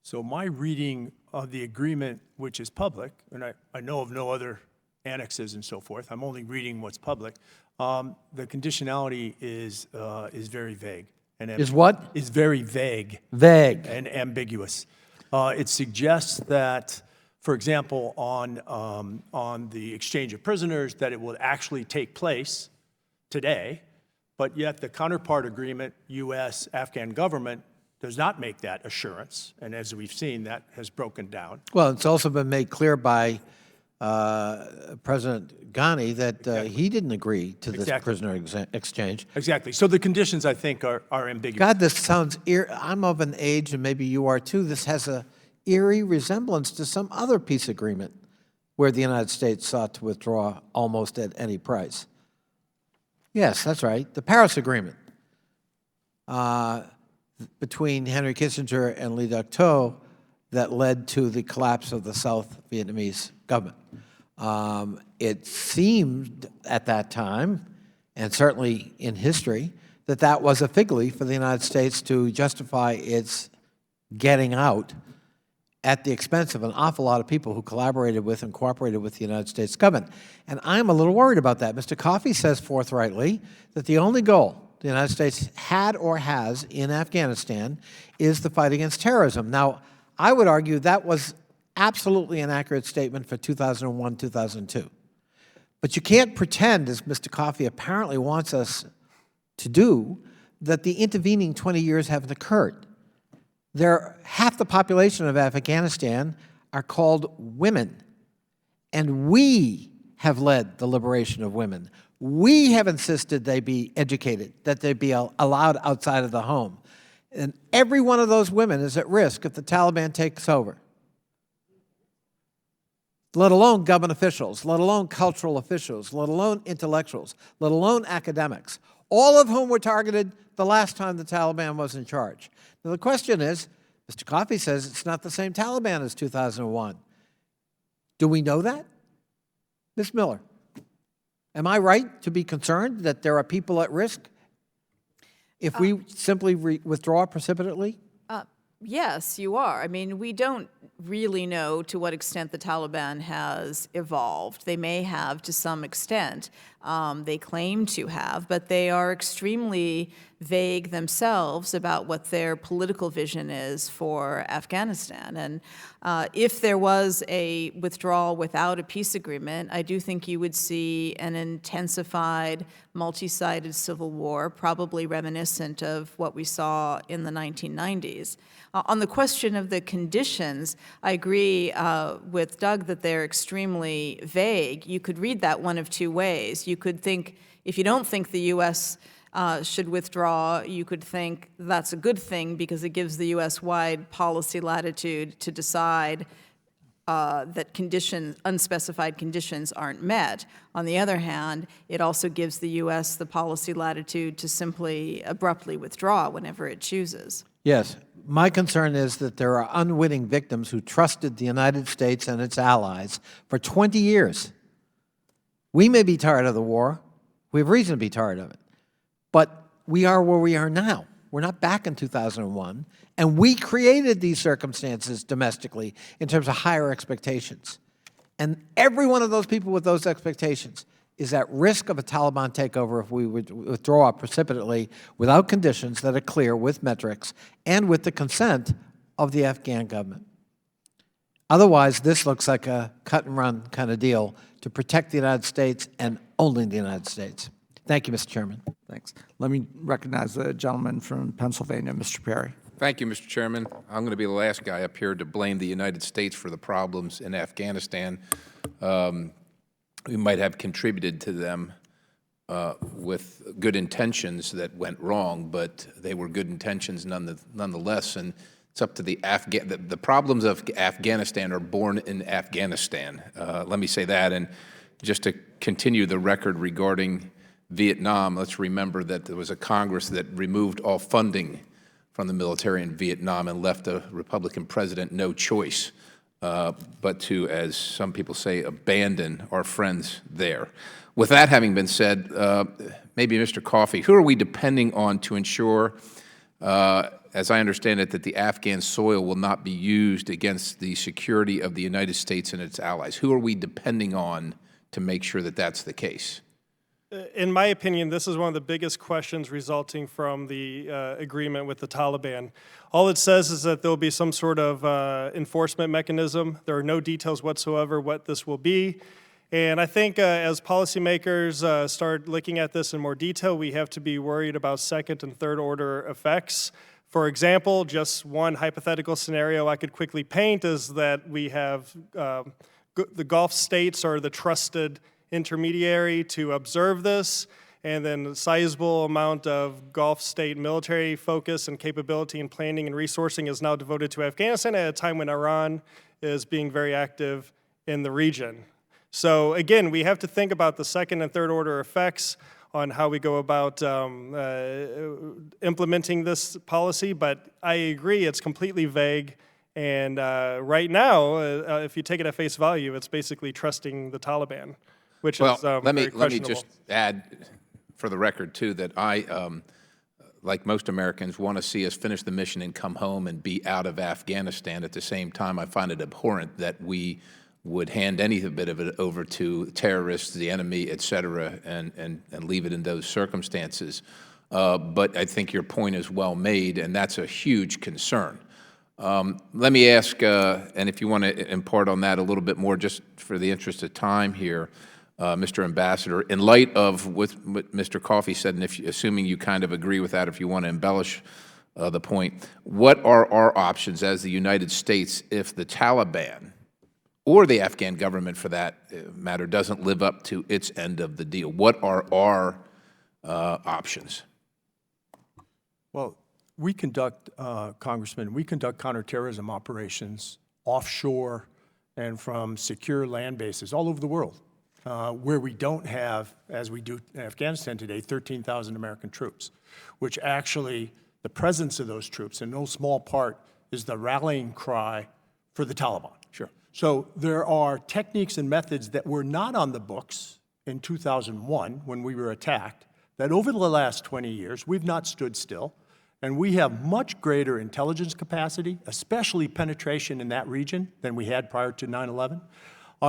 So my reading of the agreement, which is public, and I know of no other annexes and so forth, I'm only reading what's public, the conditionality is very vague. Is what? Is very vague. Vague. And ambiguous. It suggests that, for example, on the exchange of prisoners, that it will actually take place today, but yet the counterpart agreement, U.S.-Afghan government, does not make that assurance. And as we've seen, that has broken down. Well, it's also been made clear by President Ghani that he didn't agree to this prisoner exchange. Exactly. So the conditions, I think, are ambiguous. God, this sounds I'm of an age, and maybe you are too, this has a eerie resemblance to some other peace agreement where the United States sought to withdraw almost at any price. Yes, that's right, the Paris Agreement between Henry Kissinger and Lee Duc-Tho that led to the collapse of the South Vietnamese government. It seemed at that time, and certainly in history, that that was a fig leaf for the United States to justify its getting out at the expense of an awful lot of people who collaborated with and cooperated with the United States government. And I'm a little worried about that. Mr. Coffey says forthrightly that the only goal the United States had or has in Afghanistan is the fight against terrorism. Now, I would argue that was absolutely an accurate statement for 2001, 2002. But you can't pretend, as Mr. Coffey apparently wants us to do, that the intervening 20 years haven't occurred. Half the population of Afghanistan are called women, and we have led the liberation of women. We have insisted they be educated, that they be allowed outside of the home. And every one of those women is at risk if the Taliban takes over, let alone government officials, let alone cultural officials, let alone intellectuals, let alone academics, all of whom were targeted the last time the Taliban was in charge. Now, the question is, Mr. Coffey says it's not the same Taliban as 2001. Do we know that? Ms. Miller, am I right to be concerned that there are people at risk if we simply withdraw precipitately? Yes, you are. I mean, we don't really know to what extent the Taliban has evolved. They may have to some extent. They claim to have, but they are extremely vague themselves about what their political vision is for Afghanistan. And if there was a withdrawal without a peace agreement, I do think you would see an intensified, multi-sided civil war, probably reminiscent of what we saw in the 1990s. On the question of the conditions, I agree with Doug that they're extremely vague. You could read that one of two ways. You could think, if you don't think the U.S. Should withdraw, you could think that's a good thing because it gives the U.S.-wide policy latitude to decide that unspecified conditions aren't met. On the other hand, it also gives the U.S. the policy latitude to simply abruptly withdraw whenever it chooses. Yes. My concern is that there are unwitting victims who trusted the United States and its allies for 20 years. We may be tired of the war. We have reason to be tired of it. But we are where we are now. We're not back in 2001. And we created these circumstances domestically in terms of higher expectations. And every one of those people with those expectations is at risk of a Taliban takeover if we would withdraw precipitately without conditions that are clear, with metrics, and with the consent of the Afghan government. Otherwise, this looks like a cut-and-run kind of deal to protect the United States and only the United States. Thank you, Mr. Chairman. Thanks. Let me recognize the gentleman from Pennsylvania, Mr. Perry. Thank you, Mr. Chairman. I'm going to be the last guy up here to blame the United States for the problems in Afghanistan. We might have contributed to them with good intentions that went wrong, but they were good intentions nonetheless. And it's up to the problems of Afghanistan are born in Afghanistan. Let me say that. And just to continue the record regarding Vietnam, let's remember that there was a Congress that removed all funding from the military in Vietnam and left a Republican president no choice but to, as some people say, abandon our friends there. With that having been said, maybe Mr. Coffey, who are we depending on to ensure, as I understand it, that the Afghan soil will not be used against the security of the United States and its allies? Who are we depending on to make sure that that's the case? In my opinion, this is one of the biggest questions resulting from the agreement with the Taliban. All it says is that there will be some sort of enforcement mechanism. There are no details whatsoever what this will be. And I think as policymakers start looking at this in more detail, we have to be worried about second and third order effects. For example, just one hypothetical scenario I could quickly paint is that we have the Gulf states are the trusted intermediary to observe this, and then a sizable amount of Gulf state military focus and capability and planning and resourcing is now devoted to Afghanistan at a time when Iran is being very active in the region. So again, we have to think about the second and third order effects on how we go about implementing this policy, but I agree it's completely vague. And right now, if you take it at face value, it's basically trusting the Taliban, which is let me questionable. just add, for the record, too, that I, like most Americans, want to see us finish the mission and come home and be out of Afghanistan. At the same time, I find it abhorrent that we would hand any bit of it over to terrorists, the enemy, et cetera, and leave it in those circumstances. But I think your point is well made, and that's a huge concern. Let me ask, and if you want to impart on that a little bit more, just for the interest of time here, Mr. Ambassador, in light of what Mr. Coffey said, and assuming you kind of agree with that, if you want to embellish the point, what are our options as the United States if the Taliban, or the Afghan government for that matter, doesn't live up to its end of the deal? What are our options? Well, we conduct, Congressman, we conduct counterterrorism operations offshore and from secure land bases all over the world, where we don't have, as we do in Afghanistan today, 13,000 American troops, which actually, the presence of those troops, in no small part, is the rallying cry for the Taliban. Sure. So there are techniques and methods that were not on the books in 2001 when we were attacked, that over the last 20 years, we've not stood still. And we have much greater intelligence capacity, especially penetration in that region, than we had prior to 9/11.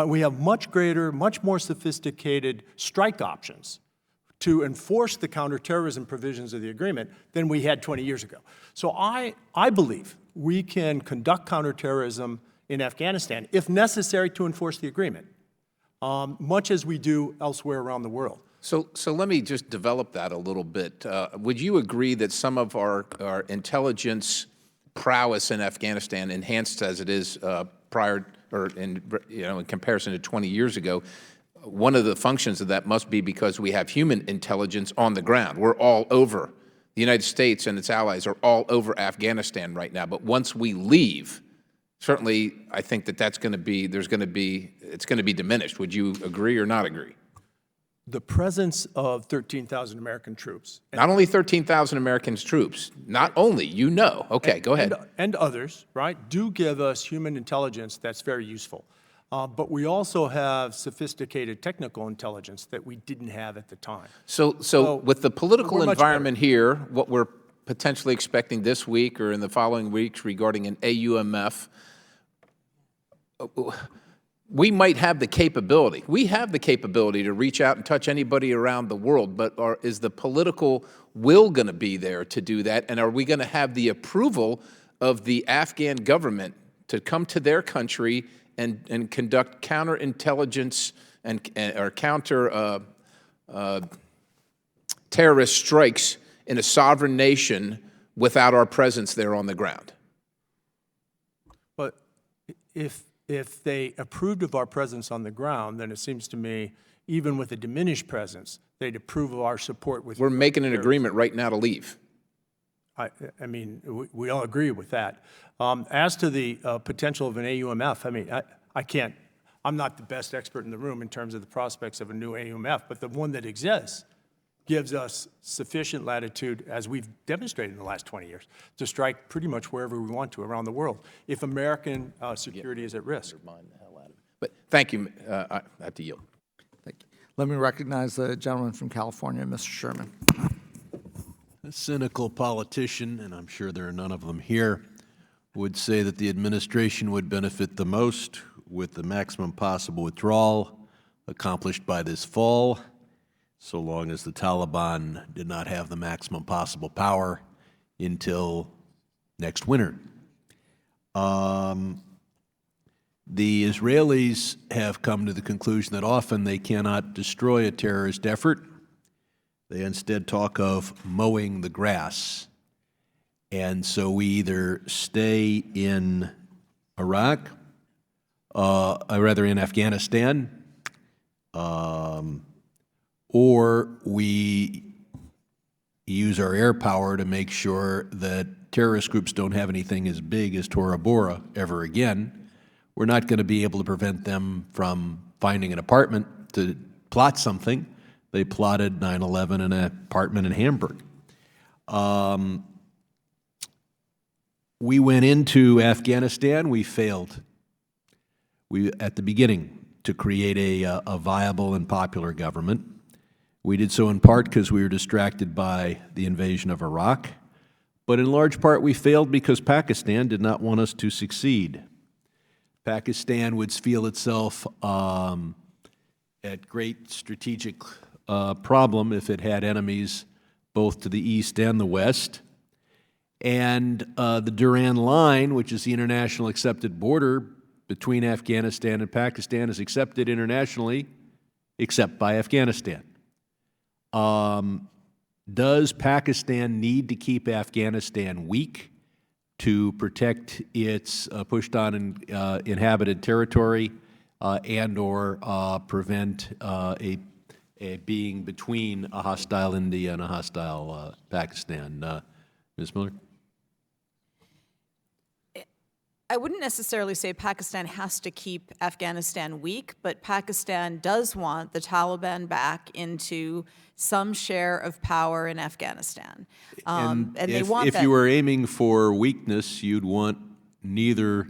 We have much greater, much more sophisticated strike options to enforce the counterterrorism provisions of the agreement than we had 20 years ago. So I believe we can conduct counterterrorism in Afghanistan, if necessary, to enforce the agreement, much as we do elsewhere around the world. So let me just develop that a little bit. Would you agree that some of our intelligence prowess in Afghanistan, enhanced as it is prior or in comparison to 20 years ago, one of the functions of that must be because we have human intelligence on the ground. We're all over. The United States and its allies are all over Afghanistan right now. But once we leave, certainly I think that it's going to be diminished. Would you agree or not agree? The presence of 13,000 American troops. Not only 13,000 American troops, not only, Okay, go ahead. And others, right, do give us human intelligence that's very useful. But we also have sophisticated technical intelligence that we didn't have at the time. So with the political we're environment here, what we're potentially expecting this week or in the following weeks regarding an AUMF, we might have the capability. We have the capability to reach out and touch anybody around the world, but is the political will going to be there to do that? And are we going to have the approval of the Afghan government to come to their country and conduct counterintelligence or counter terrorist strikes in a sovereign nation without our presence there on the ground? But if they approved of our presence on the ground, then it seems to me, even with a diminished presence, they'd approve of our support with. We're making an agreement right now to leave. I mean, we all agree with that. As to the potential of an AUMF, I mean, I'm not the best expert in the room in terms of the prospects of a new AUMF, but the one that exists gives us sufficient latitude, as we've demonstrated in the last 20 years, to strike pretty much wherever we want to around the world if American security is at risk. But thank you. I have to yield. Thank you. Let me recognize the gentleman from California, Mr. Sherman. A cynical politician, and I'm sure there are none of them here, would say that the administration would benefit the most with the maximum possible withdrawal accomplished by this fall, so long as the Taliban did not have the maximum possible power until next winter. The Israelis have come to the conclusion that often they cannot destroy a terrorist effort. They instead talk of mowing the grass. And so we either stay in Iraq, rather in Afghanistan, or we use our air power to make sure that terrorist groups don't have anything as big as Tora Bora ever again. We're not going to be able to prevent them from finding an apartment to plot something. They plotted 9/11 in an apartment in Hamburg. We went into Afghanistan. We failed. At the beginning, to create a viable and popular government. We did so in part because we were distracted by the invasion of Iraq, but in large part we failed because Pakistan did not want us to succeed. Pakistan would feel itself at great strategic problem if it had enemies both to the east and the west. And the Durand Line, which is the international accepted border between Afghanistan and Pakistan, is accepted internationally except by Afghanistan. Does Pakistan need to keep Afghanistan weak to protect its pushed-on inhabited territory and or prevent a being between a hostile India and a hostile Pakistan? Ms. Miller? I wouldn't necessarily say Pakistan has to keep Afghanistan weak, but Pakistan does want the Taliban back into some share of power in Afghanistan. And they want if that. you were aiming for weakness, you'd want neither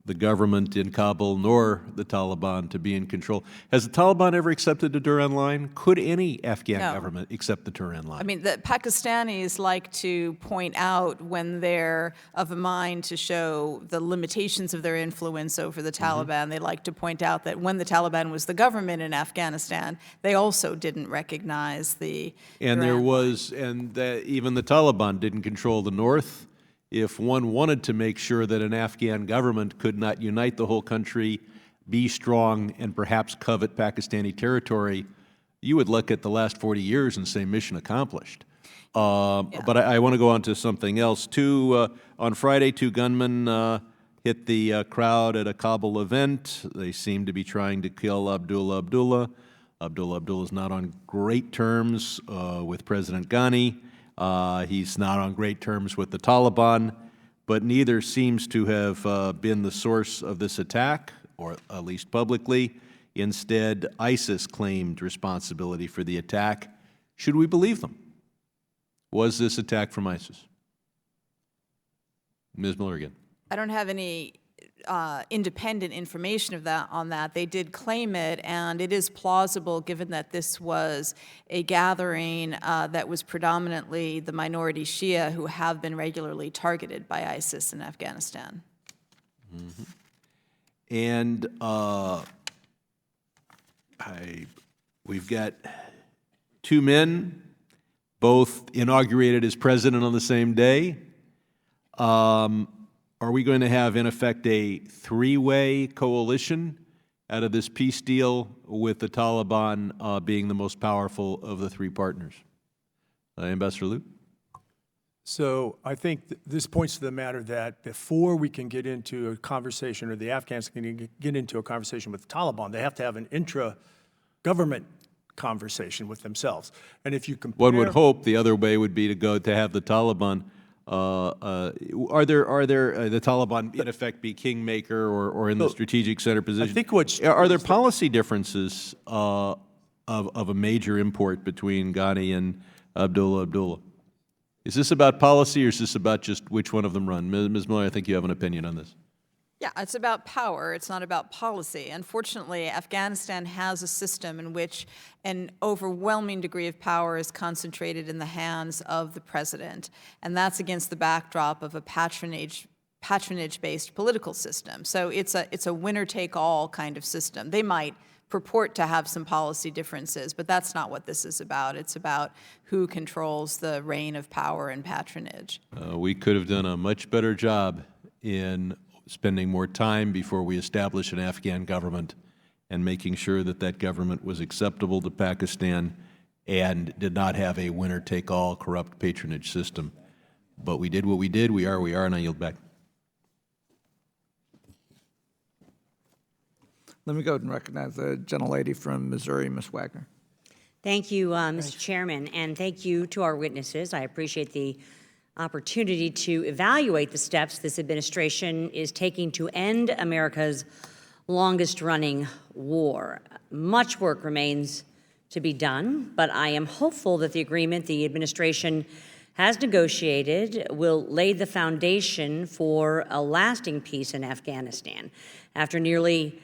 the government in Kabul nor the Taliban to be in control. Has the Taliban ever accepted the Durand Line? Could any Afghan No. government accept the Durand Line? I mean, the Pakistanis like to point out when they're of a mind to show the limitations of their influence over the Taliban. They like to point out that when the Taliban was the government in Afghanistan, they also didn't recognize the And there Durand was, and that even the Taliban didn't control the north. If one wanted to make sure that an Afghan government could not unite the whole country, be strong, and perhaps covet Pakistani territory, you would look at the last 40 years and say mission accomplished. But I want to go on to something else. On Friday, 2 gunmen hit the crowd at a Kabul event. They seem to be trying to kill Abdullah Abdullah. Abdullah Abdullah is not on great terms with President Ghani. He's not on great terms with the Taliban, but neither seems to have been the source of this attack, or at least publicly. Instead, ISIS claimed responsibility for the attack. Should we believe them? Was this attack from ISIS? Ms. Miller again. I don't have any independent information on that. They did claim it, and it is plausible given that this was a gathering that was predominantly the minority Shia who have been regularly targeted by ISIS in Afghanistan. Mm-hmm. And we've got 2 men, both inaugurated as president on the same day. Are we going to have, in effect, a 3-way coalition out of this peace deal with the Taliban being the most powerful of the 3 partners? Ambassador Lute? So I think this points to the matter that before we can get into a conversation, or the Afghans can get into a conversation with the Taliban, they have to have an intra-government conversation with themselves. And if you compare... One would hope the other way would be to have the Taliban... are there the Taliban in effect be kingmaker or in the strategic center position? I think what's... Are there policy differences of a major import between Ghani and Abdullah Abdullah? Is this about policy, or is this about just which one of them run? Ms. Miller, I think you have an opinion on this. Yeah, it's about power. It's not about policy. Unfortunately, Afghanistan has a system in which an overwhelming degree of power is concentrated in the hands of the president, and that's against the backdrop of a patronage-based political system. So it's a winner-take-all kind of system. They might purport to have some policy differences, but that's not what this is about. It's about who controls the reign of power and patronage. We could have done a much better job in spending more time before we establish an Afghan government and making sure that that government was acceptable to Pakistan and did not have a winner-take-all corrupt patronage system. But we did what we did. We are, and I yield back. Let me go ahead and recognize the gentlelady from Missouri, Ms. Wagner. Thank you, Mr. Chairman, and thank you to our witnesses. I appreciate the opportunity to evaluate the steps this administration is taking to end America's longest-running war. Much work remains to be done, but I am hopeful that the agreement the administration has negotiated will lay the foundation for a lasting peace in Afghanistan. After nearly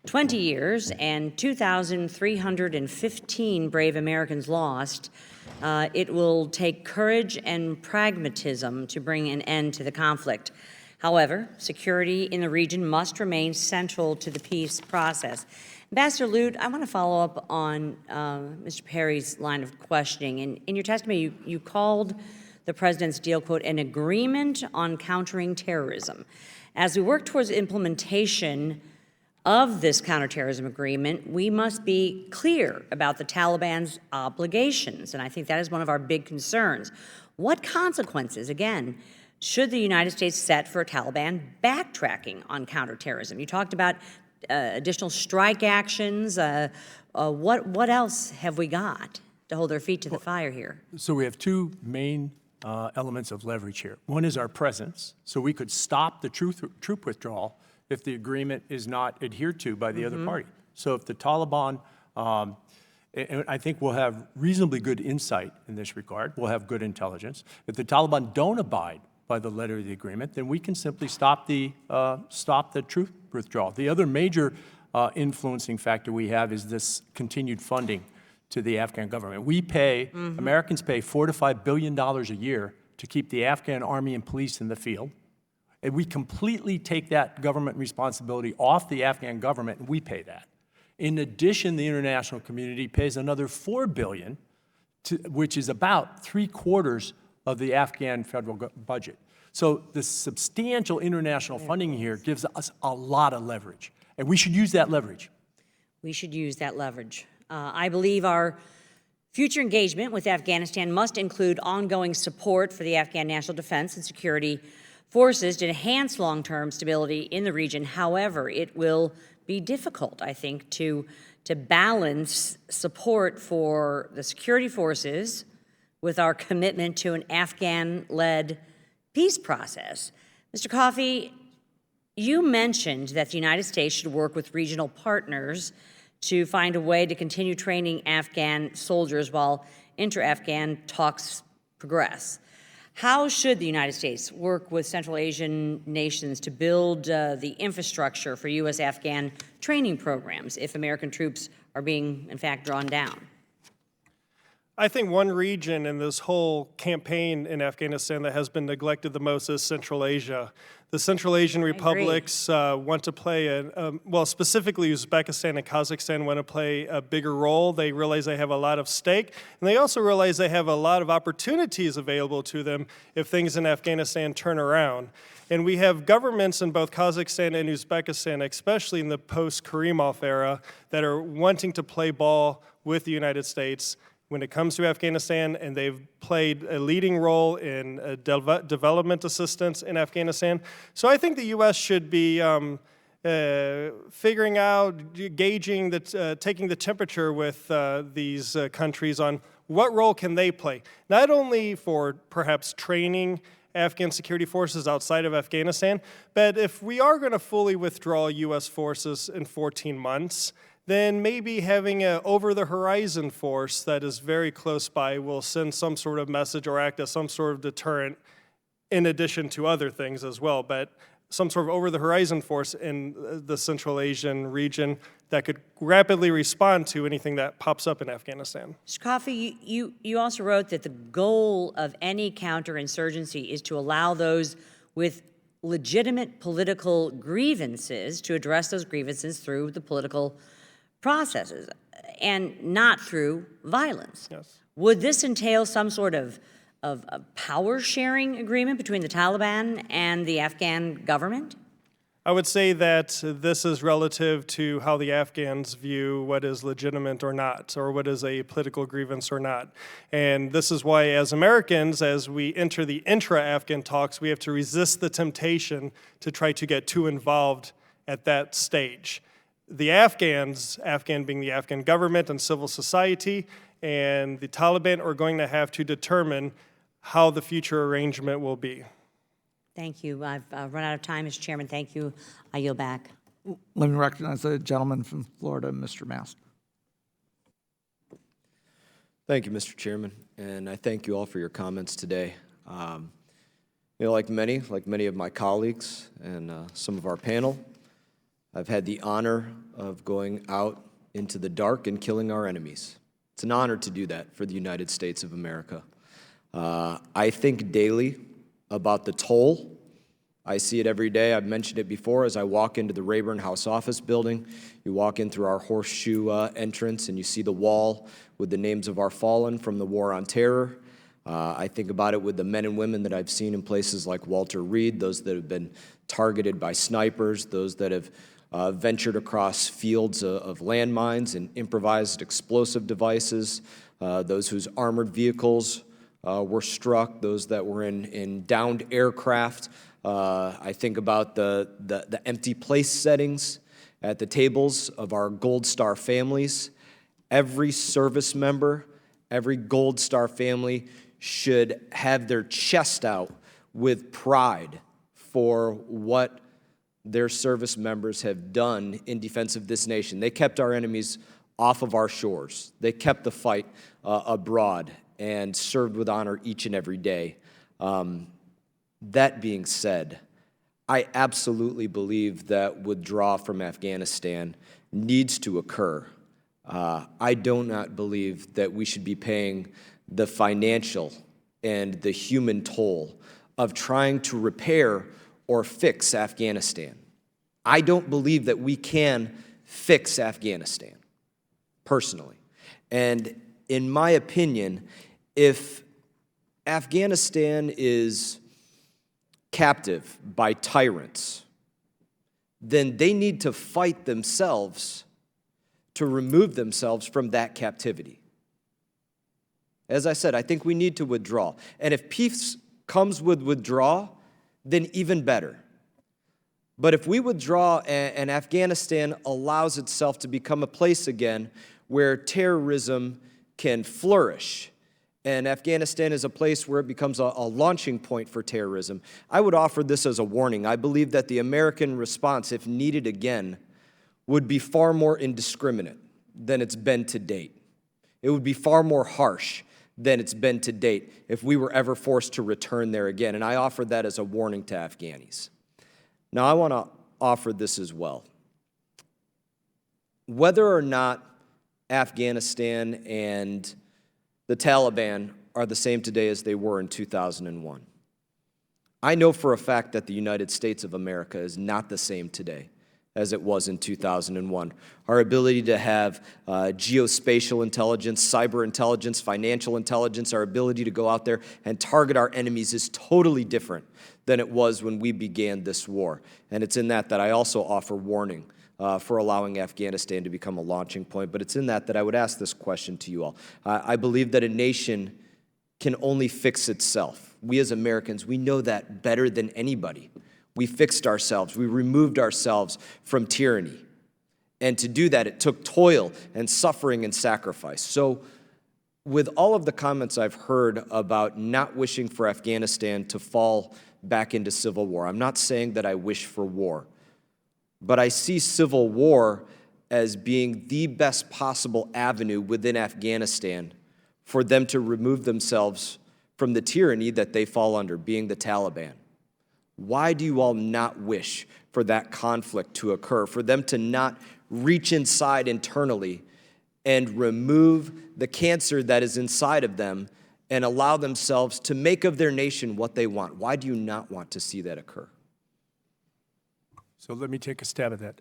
20 years and 2,315 brave Americans lost, it will take courage and pragmatism to bring an end to the conflict. However, security in the region must remain central to the peace process. Ambassador Lute, I want to follow up on Mr. Perry's line of questioning. In your testimony, you called the president's deal, quote, an agreement on countering terrorism. As we work towards implementation of this counterterrorism agreement, we must be clear about the Taliban's obligations, and I think that is one of our big concerns. What consequences, again, should the United States set for Taliban backtracking on counterterrorism? You talked about additional strike actions. What else have we got to hold their feet to the fire here? So we have 2 main elements of leverage here. One is our presence, so we could stop the troop withdrawal if the agreement is not adhered to by the other party. So if the Taliban, and I think we'll have reasonably good insight in this regard, we'll have good intelligence. If the Taliban don't abide by the letter of the agreement, then we can simply stop the troop withdrawal. The other major influencing factor we have is this continued funding to the Afghan government. We pay, Americans pay $4 to $5 billion a year to keep the Afghan army and police in the field. And we completely take that government responsibility off the Afghan government, and we pay that. In addition, the international community pays another $4 billion, which is about 3/4 of the Afghan federal budget. So the substantial international funding here gives us a lot of leverage, and we should use that leverage. We should use that leverage. I believe our future engagement with Afghanistan must include ongoing support for the Afghan national defense and security forces to enhance long-term stability in the region. However, it will be difficult, I think, to balance support for the security forces with our commitment to an Afghan-led peace process. Mr. Coffey, you mentioned that the United States should work with regional partners to find a way to continue training Afghan soldiers while inter-Afghan talks progress. How should the United States work with Central Asian nations to build the infrastructure for U.S.-Afghan training programs if American troops are being, in fact, drawn down? I think one region in this whole campaign in Afghanistan that has been neglected the most is Central Asia. The Central Asian republics want to play, well, specifically Uzbekistan and Kazakhstan want to play a bigger role. They realize they have a lot of stake, and they also realize they have a lot of opportunities available to them if things in Afghanistan turn around. And we have governments in both Kazakhstan and Uzbekistan, especially in the post-Karimov era, that are wanting to play ball with the United States when it comes to Afghanistan, and they've played a leading role in development assistance in Afghanistan. So I think the U.S. should be figuring out, gauging, taking the temperature with these countries on what role can they play, not only for perhaps training Afghan security forces outside of Afghanistan, but if we are going to fully withdraw U.S. forces in 14 months, then maybe having an over-the-horizon force that is very close by will send some sort of message or act as some sort of deterrent in addition to other things as well. But some sort of over-the-horizon force in the Central Asian region that could rapidly respond to anything that pops up in Afghanistan. Mr. Coffey, you also wrote that the goal of any counterinsurgency is to allow those with legitimate political grievances to address those grievances through the political processes and not through violence. Yes. Would this entail some sort of a power-sharing agreement between the Taliban and the Afghan government? I would say that this is relative to how the Afghans view what is legitimate or not, or what is a political grievance or not. And this is why, as Americans, as we enter the intra-Afghan talks, we have to resist the temptation to try to get too involved at that stage. The Afghans, Afghan being the Afghan government and civil society, and the Taliban are going to have to determine how the future arrangement will be. Thank you. I've run out of time, Mr. Chairman. Thank you. I yield back. Let me recognize the gentleman from Florida, Mr. Mast. Thank you, Mr. Chairman, and I thank you all for your comments today. Like many of my colleagues and some of our panel, I've had the honor of going out into the dark and killing our enemies. It's an honor to do that for the United States of America. I think daily about the toll. I see it every day. I've mentioned it before as I walk into the Rayburn House Office building. You walk in through our horseshoe entrance and you see the wall with the names of our fallen from the War on Terror. I think about it with the men and women that I've seen in places like Walter Reed, those that have been targeted by snipers, those that have ventured across fields of landmines and improvised explosive devices, those whose armored vehicles were struck, those that were in downed aircraft. I think about the empty place settings at the tables of our Gold Star families. Every service member, every Gold Star family should have their chest out with pride for what their service members have done in defense of this nation. They kept our enemies off of our shores. They kept the fight abroad and served with honor each and every day. That being said, I absolutely believe that withdrawal from Afghanistan needs to occur. I do not believe that we should be paying the financial and the human toll of trying to repair or fix Afghanistan. I don't believe that we can fix Afghanistan, personally. And in my opinion, if Afghanistan is captive by tyrants, then they need to fight themselves to remove themselves from that captivity. As I said, I think we need to withdraw. And if peace comes with withdrawal, then even better. But if we withdraw and Afghanistan allows itself to become a place again where terrorism can flourish, and Afghanistan is a place where it becomes a launching point for terrorism, I would offer this as a warning. I believe that the American response, if needed again, would be far more indiscriminate than it's been to date. It would be far more harsh than it's been to date if we were ever forced to return there again. And I offer that as a warning to Afghanis. Now, I want to offer this as well. Whether or not Afghanistan and the Taliban are the same today as they were in 2001, I know for a fact that the United States of America is not the same today as it was in 2001. Our ability to have geospatial intelligence, cyber intelligence, financial intelligence, our ability to go out there and target our enemies is totally different than it was when we began this war. And it's in that I also offer warning for allowing Afghanistan to become a launching point. But it's in that I would ask this question to you all. I believe that a nation can only fix itself. We as Americans, we know that better than anybody. We fixed ourselves. We removed ourselves from tyranny. And to do that, it took toil and suffering and sacrifice. So with all of the comments I've heard about not wishing for Afghanistan to fall back into civil war, I'm not saying that I wish for war, but I see civil war as being the best possible avenue within Afghanistan for them to remove themselves from the tyranny that they fall under, being the Taliban. Why do you all not wish for that conflict to occur, for them to not reach inside internally and remove the cancer that is inside of them and allow themselves to make of their nation what they want? Why do you not want to see that occur? So let me take a stab at that.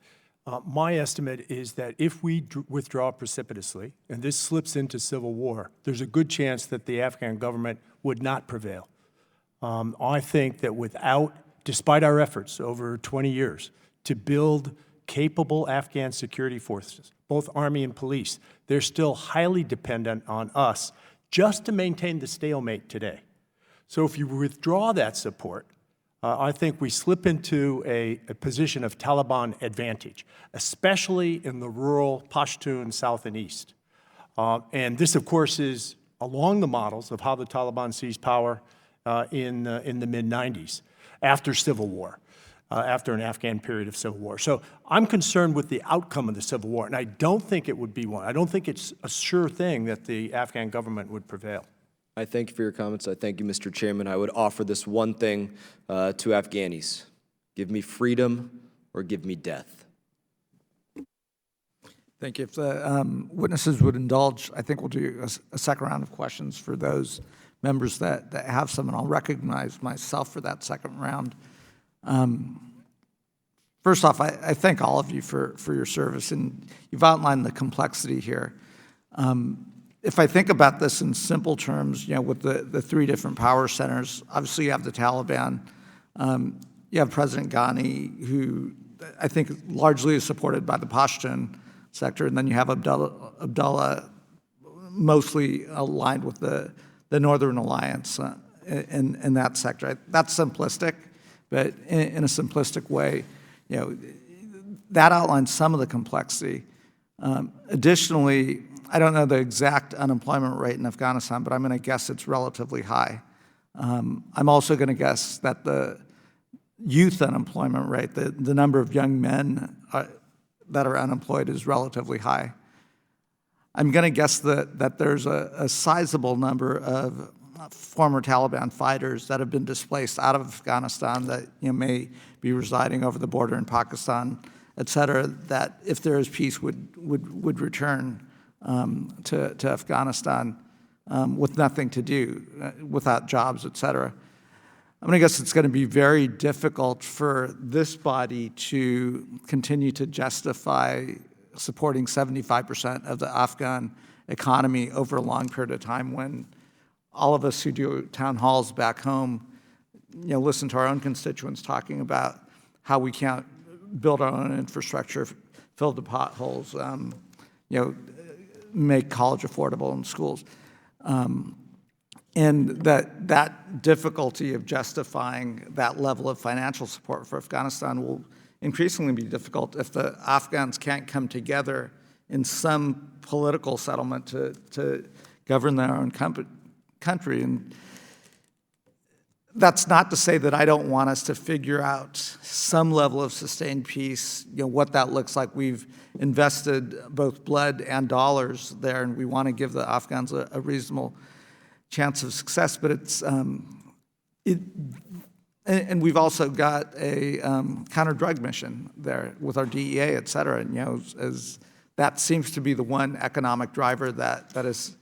My estimate is that if we withdraw precipitously, and this slips into civil war, there's a good chance that the Afghan government would not prevail. I think that despite our efforts over 20 years to build capable Afghan security forces, both Army and police, they're still highly dependent on us just to maintain the stalemate today. So if you withdraw that support, I think we slip into a position of Taliban advantage, especially in the rural Pashtun south and east. And this, of course, is along the models of how the Taliban seized power in the mid-90s, after civil war, after an Afghan period of civil war. So I'm concerned with the outcome of the civil war, and I don't think it would be one. I don't think it's a sure thing that the Afghan government would prevail. I thank you for your comments. I thank you, Mr. Chairman. I would offer this one thing to Afghanis. Give me freedom or give me death. Thank you. If the witnesses would indulge, I think we'll do a second round of questions for those members that have some, and I'll recognize myself for that second round. First off, I thank all of you for your service, and you've outlined the complexity here. If I think about this in simple terms, with the three different power centers, obviously you have the Taliban, you have President Ghani, who I think largely is supported by the Pashtun sector, and then you have Abdullah, mostly aligned with the Northern Alliance in that sector. That's simplistic, but in a simplistic way, that outlines some of the complexity. Additionally, I don't know the exact unemployment rate in Afghanistan, but I'm going to guess it's relatively high. I'm also going to guess that the youth unemployment rate, the number of young men that are unemployed, is relatively high. I'm going to guess that there's a sizable number of former Taliban fighters that have been displaced out of Afghanistan that may be residing over the border in Pakistan, et cetera, that if there is peace would return to Afghanistan with nothing to do, without jobs, et cetera. I mean, I guess it's going to be very difficult for this body to continue to justify supporting 75% of the Afghan economy over a long period of time when all of us who do town halls back home, listen to our own constituents talking about how we can't build our own infrastructure, fill the potholes, make college affordable in schools. And that difficulty of justifying that level of financial support for Afghanistan will increasingly be difficult if the Afghans can't come together in some political settlement to govern their own country. And that's not to say that I don't want us to figure out some level of sustained peace, what that looks like. We've invested both blood and dollars there, and we want to give the Afghans a reasonable chance of success. But it's and we've also got a counter-drug mission there with our DEA, et cetera. And as that seems to be the one economic driver that is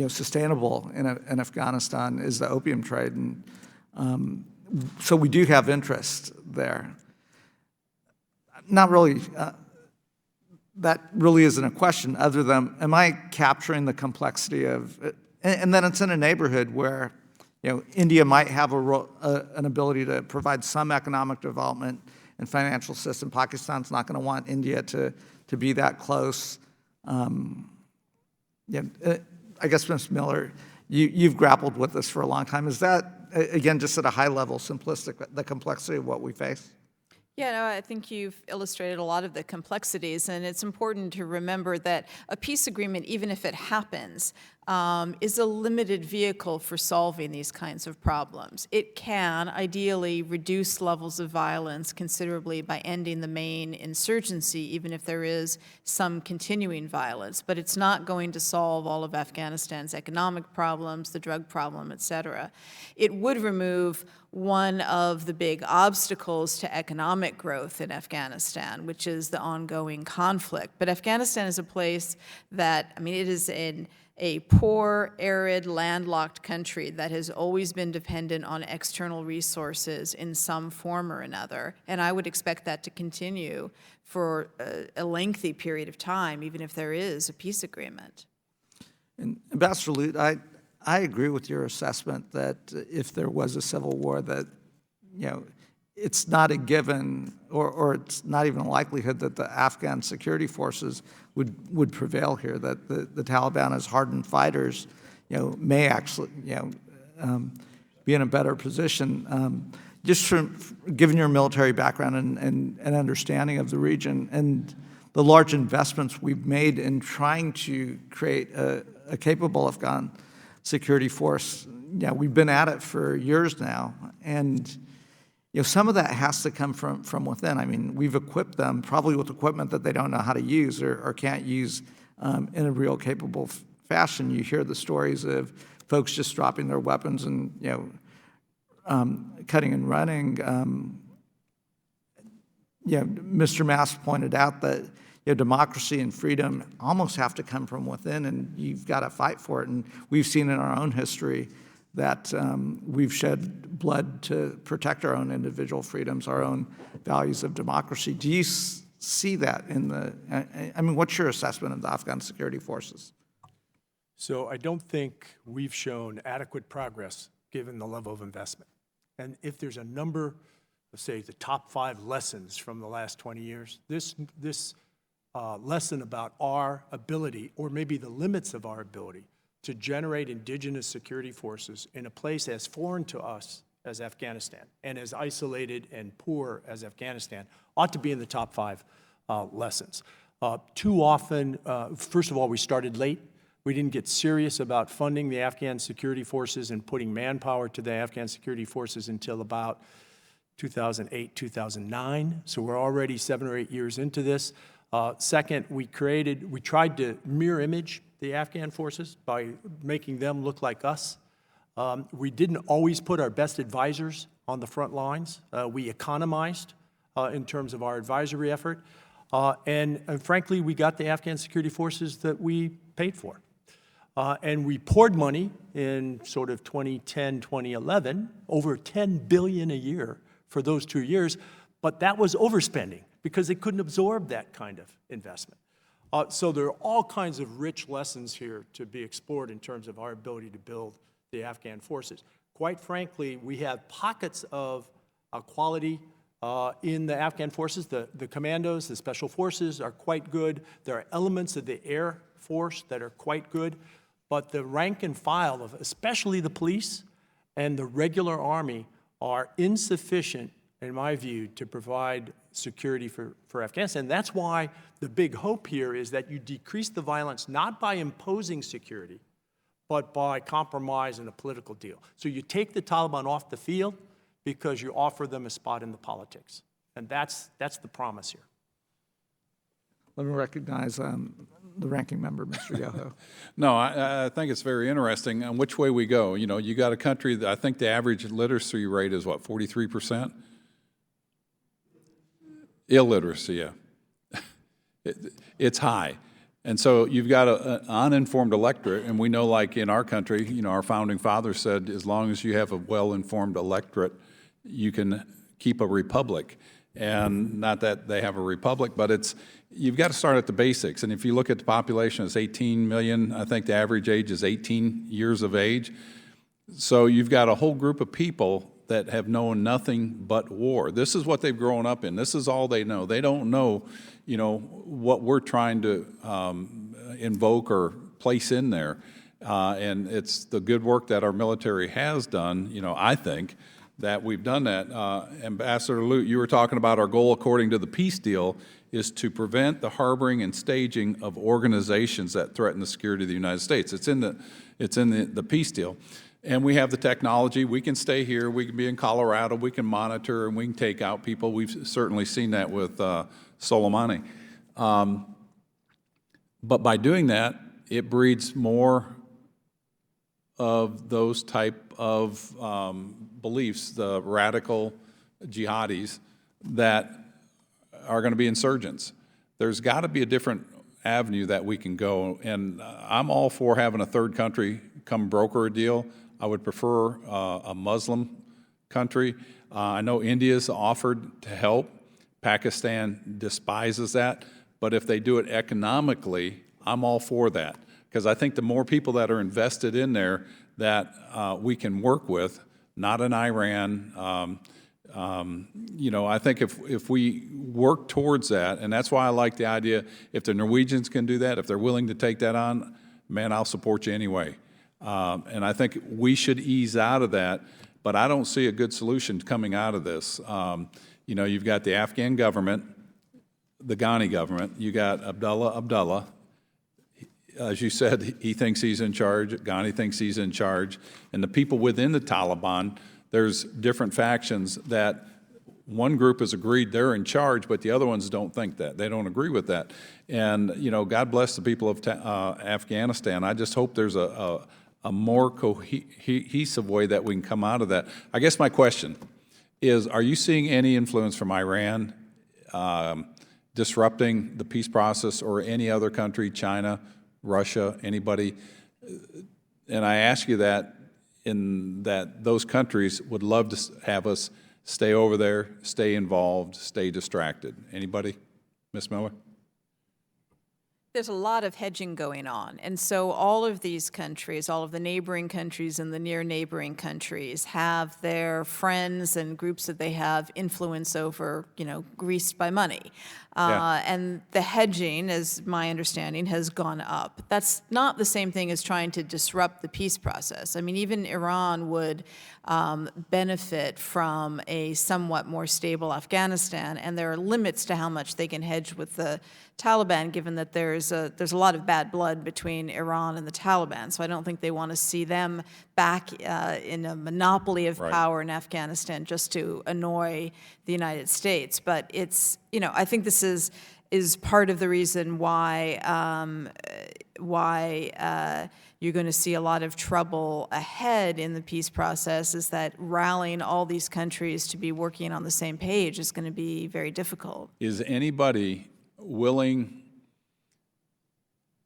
sustainable in Afghanistan is the opium trade, and so we do have interest there. Not really. That really isn't a question, other than am I capturing the complexity of it? And then it's in a neighborhood where India might have an ability to provide some economic development and financial system. Pakistan's not going to want India to be that close. I guess, Ms. Miller, you've grappled with this for a long time. Is that, again, just at a high level, simplistic, the complexity of what we face? Yeah, no, I think you've illustrated a lot of the complexities, and it's important to remember that a peace agreement, even if it happens, is a limited vehicle for solving these kinds of problems. It can ideally reduce levels of violence considerably by ending the main insurgency, even if there is some continuing violence, but it's not going to solve all of Afghanistan's economic problems, the drug problem, et cetera. It would remove one of the big obstacles to economic growth in Afghanistan, which is the ongoing conflict. But Afghanistan is a place that, it is in a poor, arid, landlocked country that has always been dependent on external resources in some form or another. And I would expect that to continue for a lengthy period of time, even if there is a peace agreement. And Ambassador Lute, I agree with your assessment that if there was a civil war, that it's not a given, or it's not even a likelihood that the Afghan security forces would prevail here. That the Taliban, as hardened fighters, may actually be in a better position. Just from given your military background and understanding of the region and the large investments we've made in trying to create a capable Afghan security force, we've been at it for years now, and some of that has to come from within. We've equipped them probably with equipment that they don't know how to use or can't use in a real capable fashion. You hear the stories of folks just dropping their weapons and cutting and running. Mr. Mass pointed out that democracy and freedom almost have to come from within, and you've got to fight for it. And we've seen in our own history that we've shed blood to protect our own individual freedoms, our own values of democracy. Do you see that in what's your assessment of the Afghan security forces? So I don't think we've shown adequate progress given the level of investment. And if there's a number, let's say the top 5 lessons from the last 20 years, this lesson about our ability, or maybe the limits of our ability, to generate indigenous security forces in a place as foreign to us as Afghanistan and as isolated and poor as Afghanistan ought to be in the top 5 lessons. Too often, first of all, we started late. We didn't get serious about funding the Afghan security forces and putting manpower to the Afghan security forces until about 2008, 2009. So we're already 7 or 8 years into this. Second, we tried to mirror image the Afghan forces by making them look like us. We didn't always put our best advisors on the front lines. We economized in terms of our advisory effort. And frankly, we got the Afghan security forces that we paid for. And we poured money in sort of 2010, 2011, over $10 billion a year for those 2 years, but that was overspending because they couldn't absorb that kind of investment. So there are all kinds of rich lessons here to be explored in terms of our ability to build the Afghan forces. Quite frankly, we have pockets of quality in the Afghan forces. The commandos, the special forces are quite good. There are elements of the Air Force that are quite good. But the rank and file of especially the police and the regular army are insufficient, in my view, to provide security for Afghanistan. That's why the big hope here is that you decrease the violence not by imposing security, but by compromise and a political deal. So you take the Taliban off the field because you offer them a spot in the politics. And that's the promise here. Let me recognize the ranking member, Mr. Yoho. No, I think it's very interesting on which way we go. You know, you got a country that I think the average literacy rate is what, 43%? Illiteracy, yeah. It's high. And so you've got an uninformed electorate, and we know, like in our country, you know, our founding fathers said, as long as you have a well-informed electorate, you can keep a republic. And not that they have a republic, but you've got to start at the basics. And if you look at the population, it's 18 million. I think the average age is 18 years of age. So you've got a whole group of people that have known nothing but war. This is what they've grown up in. This is all they know. They don't know, you know, what we're trying to invoke or place in there. And it's the good work that our military has done, you know, I think, that we've done that. Ambassador Lute, you were talking about our goal according to the peace deal is to prevent the harboring and staging of organizations that threaten the security of the United States. It's in the peace deal. And we have the technology. We can stay here. We can be in Colorado. We can monitor, and we can take out people. We've certainly seen that with Soleimani. But by doing that, it breeds more of those type of beliefs, the radical jihadis that are going to be insurgents. There's got to be a different avenue that we can go, and I'm all for having a third country come broker a deal. I would prefer a Muslim country. I know India's offered to help. Pakistan despises that, but if they do it economically, I'm all for that, because I think the more people that are invested in there that we can work with, not in Iran. You know, I think if we work towards that, and that's why I like the idea, if the Norwegians can do that, if they're willing to take that on, man, I'll support you anyway. And I think we should ease out of that, but I don't see a good solution coming out of this. You know, you've got the Afghan government, the Ghani government, you got Abdullah. As you said, he thinks he's in charge, Ghani thinks he's in charge, and the people within the Taliban, there's different factions that one group has agreed they're in charge, but the other ones don't think that. They don't agree with that. And, you know, God bless the people of Afghanistan. I just hope there's a more cohesive way that we can come out of that. I guess my question is, are you seeing any influence from Iran disrupting the peace process, or any other country, China, Russia, anybody? And I ask you that in that those countries would love to have us stay over there, stay involved, stay distracted. Anybody? Ms. Miller? There's a lot of hedging going on. And so all of these countries, all of the neighboring countries and the near neighboring countries have their friends and groups that they have influence over, you know, greased by money. And the hedging, as my understanding, has gone up. That's not the same thing as trying to disrupt the peace process. I mean, even Iran would benefit from a somewhat more stable Afghanistan, and there are limits to how much they can hedge with the Taliban, given that there's a lot of bad blood between Iran and the Taliban. So I don't think they want to see them back in a monopoly of power in Afghanistan just to annoy the United States. But it's, you know, I think this is part of the reason why you're going to see a lot of trouble ahead in the peace process, is that rallying all these countries to be working on the same page is going to be very difficult. Is anybody willing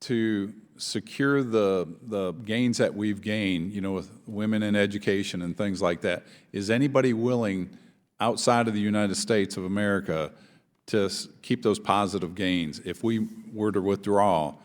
to secure the gains that we've gained, with women in education and things like that? Is anybody willing outside of the United States of America to keep those positive gains? If we were to withdraw,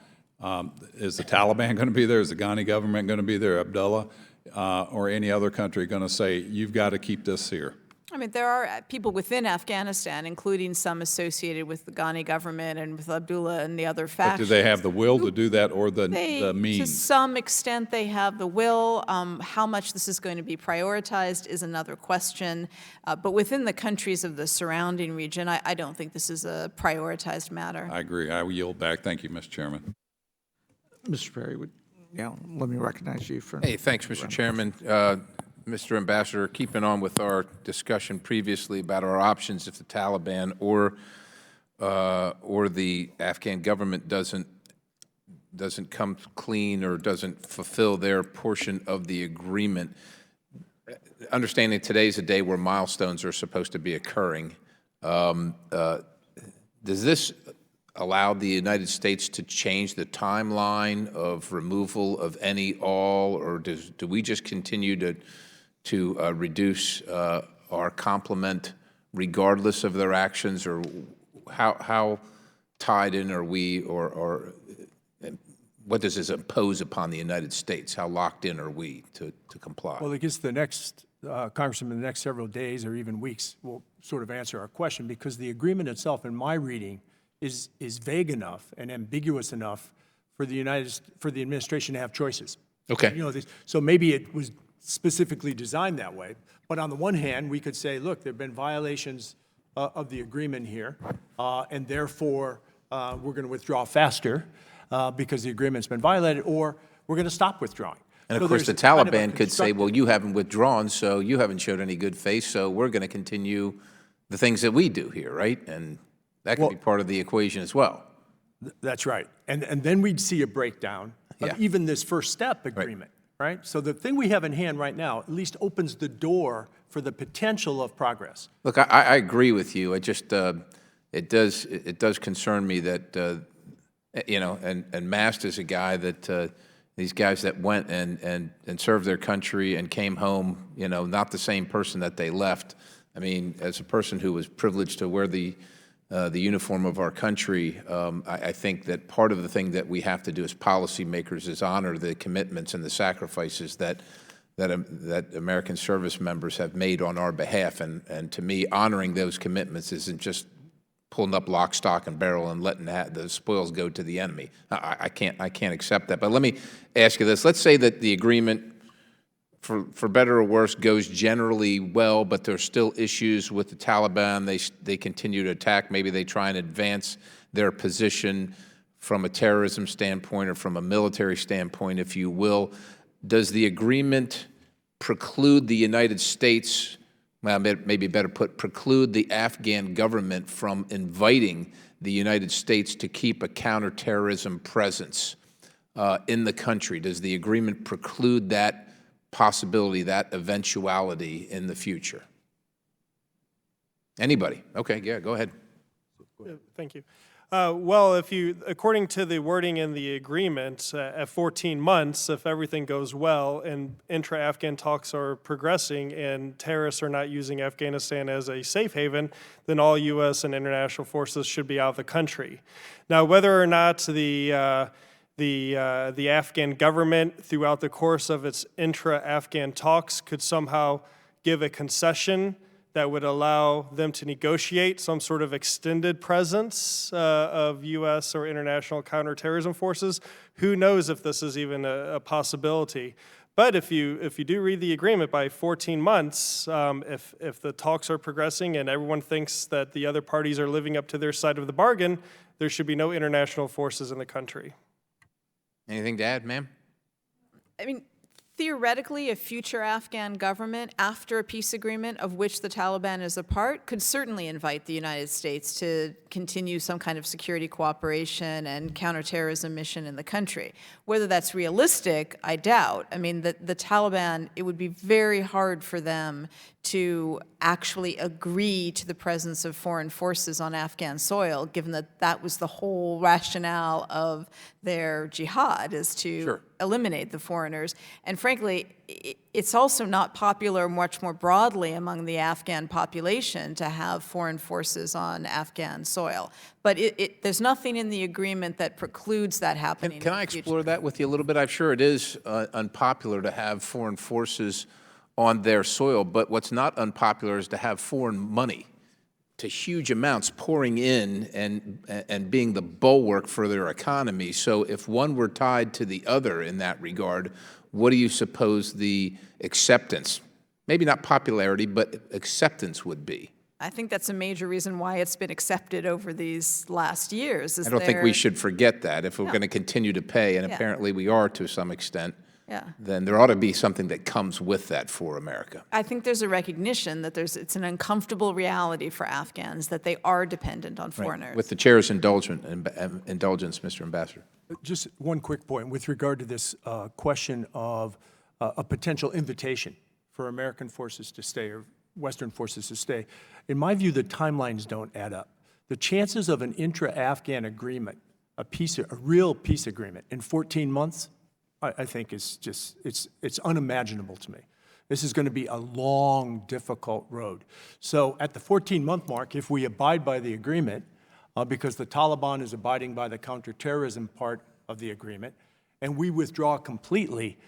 is the Taliban going to be there? Is the Ghani government going to be there, Abdullah, or any other country going to say, you've got to keep this here? I mean, there are people within Afghanistan, including some associated with the Ghani government and with Abdullah and the other But factions. do they have the will to do that, or the To means? some extent, they have the will. How much this is going to be prioritized is another question. But within the countries of the surrounding region, I don't think this is a prioritized matter. I agree. I will yield back. Thank you, Mr. Chairman. Mr. Perry, let me recognize you for. Hey, thanks, Mr. Chairman. Mr. Ambassador, keeping on with our discussion previously about our options if the Taliban or the Afghan government doesn't come clean or doesn't fulfill their portion of the agreement, understanding today's a day where milestones are supposed to be occurring, does this allow the United States to change the timeline of removal of any, all, or do we just continue to reduce our complement regardless of their actions, or how tied in are we, or what does this impose upon the United States? How locked in are we to comply? Well, I guess the next, Congressman, the next several days or even weeks will sort of answer our question, because the agreement itself, in my reading, is vague enough and ambiguous enough for the administration to have choices. Okay. So maybe it was specifically designed that way. But on the one hand, we could say, look, there have been violations of the agreement here, and therefore we're going to withdraw faster because the agreement's been violated, or we're going to stop withdrawing. And of course, the Taliban could say, well, you haven't withdrawn, so you haven't showed any good faith, so we're going to continue the things that we do here, right? And that could be part of the equation as well. That's right. And then we'd see a breakdown of even this first step agreement, right? So the thing we have in hand right now at least opens the door for the potential of progress. Look, I agree with you. It just it does concern me that and Mast is a guy that these guys that went and served their country and came home, not the same person that they left. I mean, as a person who was privileged to wear the uniform of our country, I think that part of the thing that we have to do as policymakers is honor the commitments and the sacrifices that American service members have made on our behalf. And to me, honoring those commitments isn't just pulling up lock, stock, and barrel and letting the spoils go to the enemy. I can't accept that. But let me ask you this. Let's say that the agreement, for better or worse, goes generally well, but there's still issues with the Taliban. They continue to attack. Maybe they try and advance their position from a terrorism standpoint or from a military standpoint, if you will. Does the agreement preclude the United States, well, maybe better put, preclude the Afghan government from inviting the United States to keep a counterterrorism presence in the country? Does the agreement preclude that possibility, that eventuality in the future? Anybody? Okay, yeah, go ahead. Thank you. Well, according to the wording in the agreement, at 14 months, if everything goes well and intra-Afghan talks are progressing and terrorists are not using Afghanistan as a safe haven, then all U.S. and international forces should be out of the country. Now, whether or not the Afghan government, throughout the course of its intra-Afghan talks, could somehow give a concession that would allow them to negotiate some sort of extended presence of U.S. or international counterterrorism forces. Who knows if this is even a possibility? But if you do read the agreement, by 14 months, if the talks are progressing and everyone thinks that the other parties are living up to their side of the bargain, there should be no international forces in the country. Anything to add, ma'am? I mean, theoretically, a future Afghan government, after a peace agreement of which the Taliban is a part, could certainly invite the United States to continue some kind of security cooperation and counterterrorism mission in the country. Whether that's realistic, I doubt. I mean, the Taliban, it would be very hard for them to actually agree to the presence of foreign forces on Afghan soil, given that that was the whole rationale of their jihad, is to eliminate the foreigners. And frankly, it's also not popular much more broadly among the Afghan population to have foreign forces on Afghan soil. But there's nothing in the agreement that precludes that happening. Can I explore that with you a little bit? I'm sure it is unpopular to have foreign forces on their soil, but what's not unpopular is to have foreign money to huge amounts pouring in and being the bulwark for their economy. So if one were tied to the other in that regard, what do you suppose the acceptance, maybe not popularity, but acceptance would be? I think that's a major reason why it's been accepted over these last years. I don't think we should forget that if we're going to continue to pay, and apparently we are to some extent. Then there ought to be something that comes with that for America. I think there's a recognition that it's an uncomfortable reality for Afghans that they are dependent on foreigners. With the chair's indulgence, Mr. Ambassador. Just one quick point with regard to this question of a potential invitation for American forces to stay or Western forces to stay. In my view, the timelines don't add up. The chances of an intra-Afghan agreement, a real peace agreement in 14 months, I think is just, it's unimaginable to me. This is going to be a long, difficult road. So at the 14-month mark, if we abide by the agreement, because the Taliban is abiding by the counterterrorism part of the agreement, and we withdraw completely,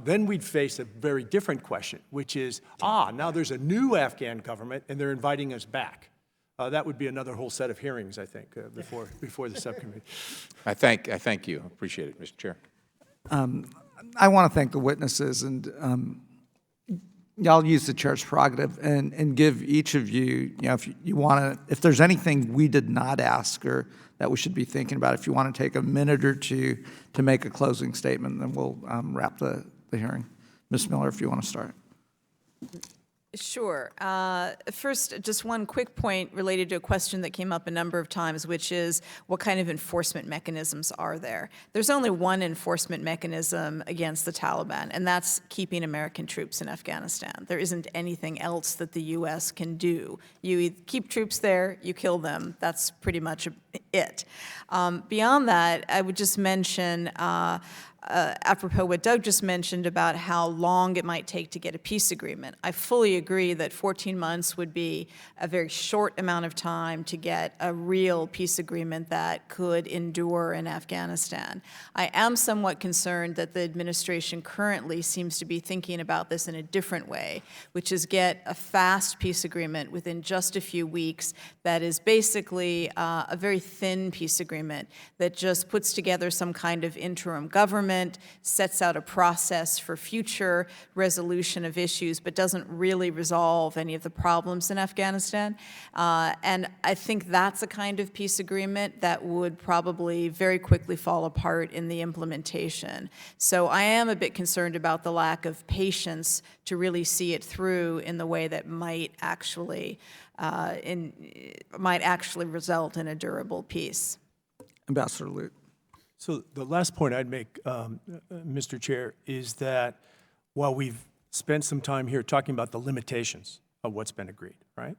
then we'd face a very different question, which is, now there's a new Afghan government and they're inviting us back. That would be another whole set of hearings, I think, before the subcommittee. I thank you. Appreciate it, Mr. Chair. I want to thank the witnesses, and y'all use the chair's prerogative and give each of you, if you want to, if there's anything we did not ask or that we should be thinking about, if you want to take a minute or two to make a closing statement, then we'll wrap the hearing. Ms. Miller, if you want to start. Sure. First, just one quick point related to a question that came up a number of times, which is what kind of enforcement mechanisms are there? There's only one enforcement mechanism against the Taliban, and that's keeping American troops in Afghanistan. There isn't anything else that the U.S. can do. You keep troops there, you kill them. That's pretty much it. Beyond that, I would just mention apropos what Doug just mentioned about how long it might take to get a peace agreement. I fully agree that 14 months would be a very short amount of time to get a real peace agreement that could endure in Afghanistan. I am somewhat concerned that the administration currently seems to be thinking about this in a different way, which is get a fast peace agreement within just a few weeks that is basically a very thin peace agreement that just puts together some kind of interim government, sets out a process for future resolution of issues, but doesn't really resolve any of the problems in Afghanistan. And I think that's a kind of peace agreement that would probably very quickly fall apart in the implementation. So I am a bit concerned about the lack of patience to really see it through in the way that might actually result in a durable peace. Ambassador Lute. So the last point I'd make, Mr. Chair, is that while we've spent some time here talking about the limitations of what's been agreed, right?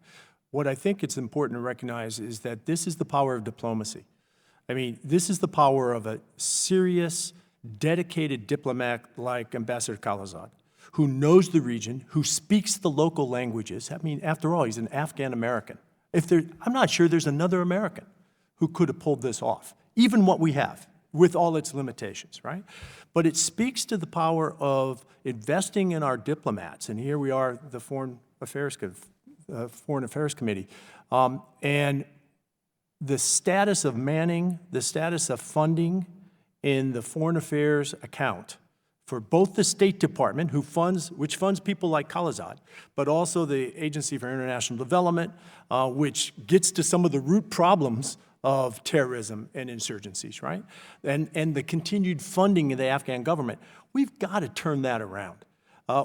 What I think it's important to recognize is that this is the power of diplomacy. I mean, this is the power of a serious, dedicated diplomat like Ambassador Khalilzad, who knows the region, who speaks the local languages. I mean, after all, he's an Afghan American. I'm not sure there's another American who could have pulled this off, even what we have, with all its limitations, right? But it speaks to the power of investing in our diplomats, and here we are, the Foreign Affairs Committee, and the status of manning, the status of funding in the Foreign Affairs account for both the State Department, which funds people like Khalilzad, but also the Agency for International Development, which gets to some of the root problems of terrorism and insurgencies, right? And the continued funding of the Afghan government. We've got to turn that around.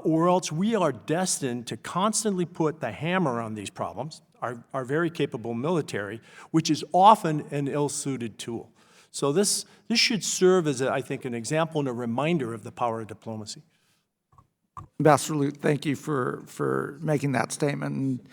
or else we are destined to constantly put the hammer on these problems, our very capable military, which is often an ill-suited tool. So this should serve as, I think, an example and a reminder of the power of diplomacy. Ambassador Lute, thank you for making that statement. And,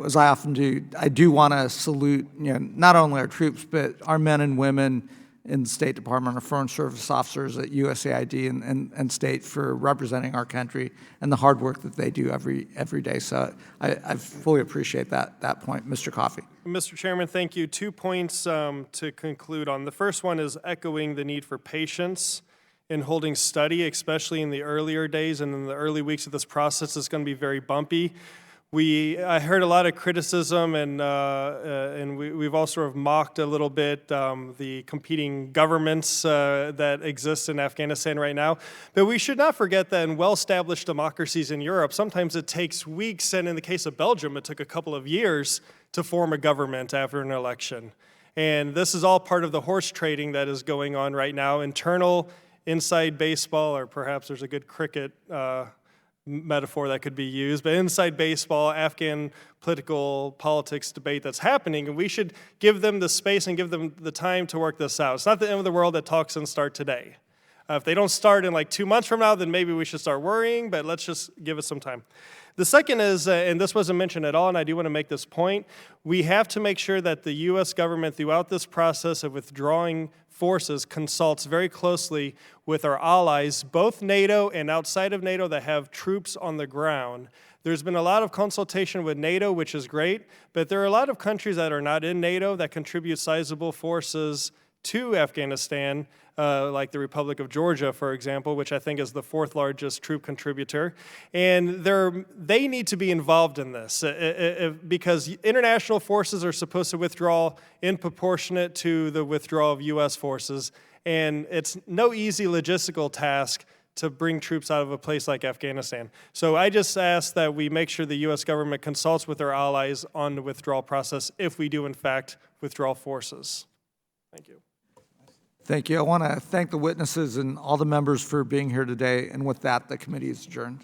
as I often do, I do want to salute, not only our troops, but our men and women in the State Department, our Foreign Service officers at USAID and state for representing our country and the hard work that they do every day. So I fully appreciate that point. Mr. Coffey. Mr. Chairman, thank you. 2 points to conclude on. The first one is echoing the need for patience in holding steady, especially in the earlier days and in the early weeks of this process. It's going to be very bumpy. I heard a lot of criticism, and we've all sort of mocked a little bit the competing governments that exist in Afghanistan right now. But we should not forget that in well-established democracies in Europe, sometimes it takes weeks, and in the case of Belgium, it took a couple of years to form a government after an election. And this is all part of the horse trading that is going on right now, internal, inside baseball, or perhaps there's a good cricket metaphor that could be used, but inside baseball, Afghan politics debate that's happening, and we should give them the space and give them the time to work this out. It's not the end of the world that talks and start today. If they don't start in like 2 months from now, then maybe we should start worrying, but let's just give it some time. The second is, and this wasn't mentioned at all, and I do want to make this point, we have to make sure that the U.S. government throughout this process of withdrawing forces consults very closely with our allies, both NATO and outside of NATO, that have troops on the ground. There's been a lot of consultation with NATO, which is great, but there are a lot of countries that are not in NATO that contribute sizable forces to Afghanistan, like the Republic of Georgia, for example, which I think is the 4th largest troop contributor. And they need to be involved in this because international forces are supposed to withdraw in proportionate to the withdrawal of U.S. forces. And it's no easy logistical task to bring troops out of a place like Afghanistan. So I just ask that we make sure the U.S. government consults with our allies on the withdrawal process if we do, in fact, withdraw forces. Thank you. Thank you. I want to thank the witnesses and all the members for being here today. And with that, the committee is adjourned.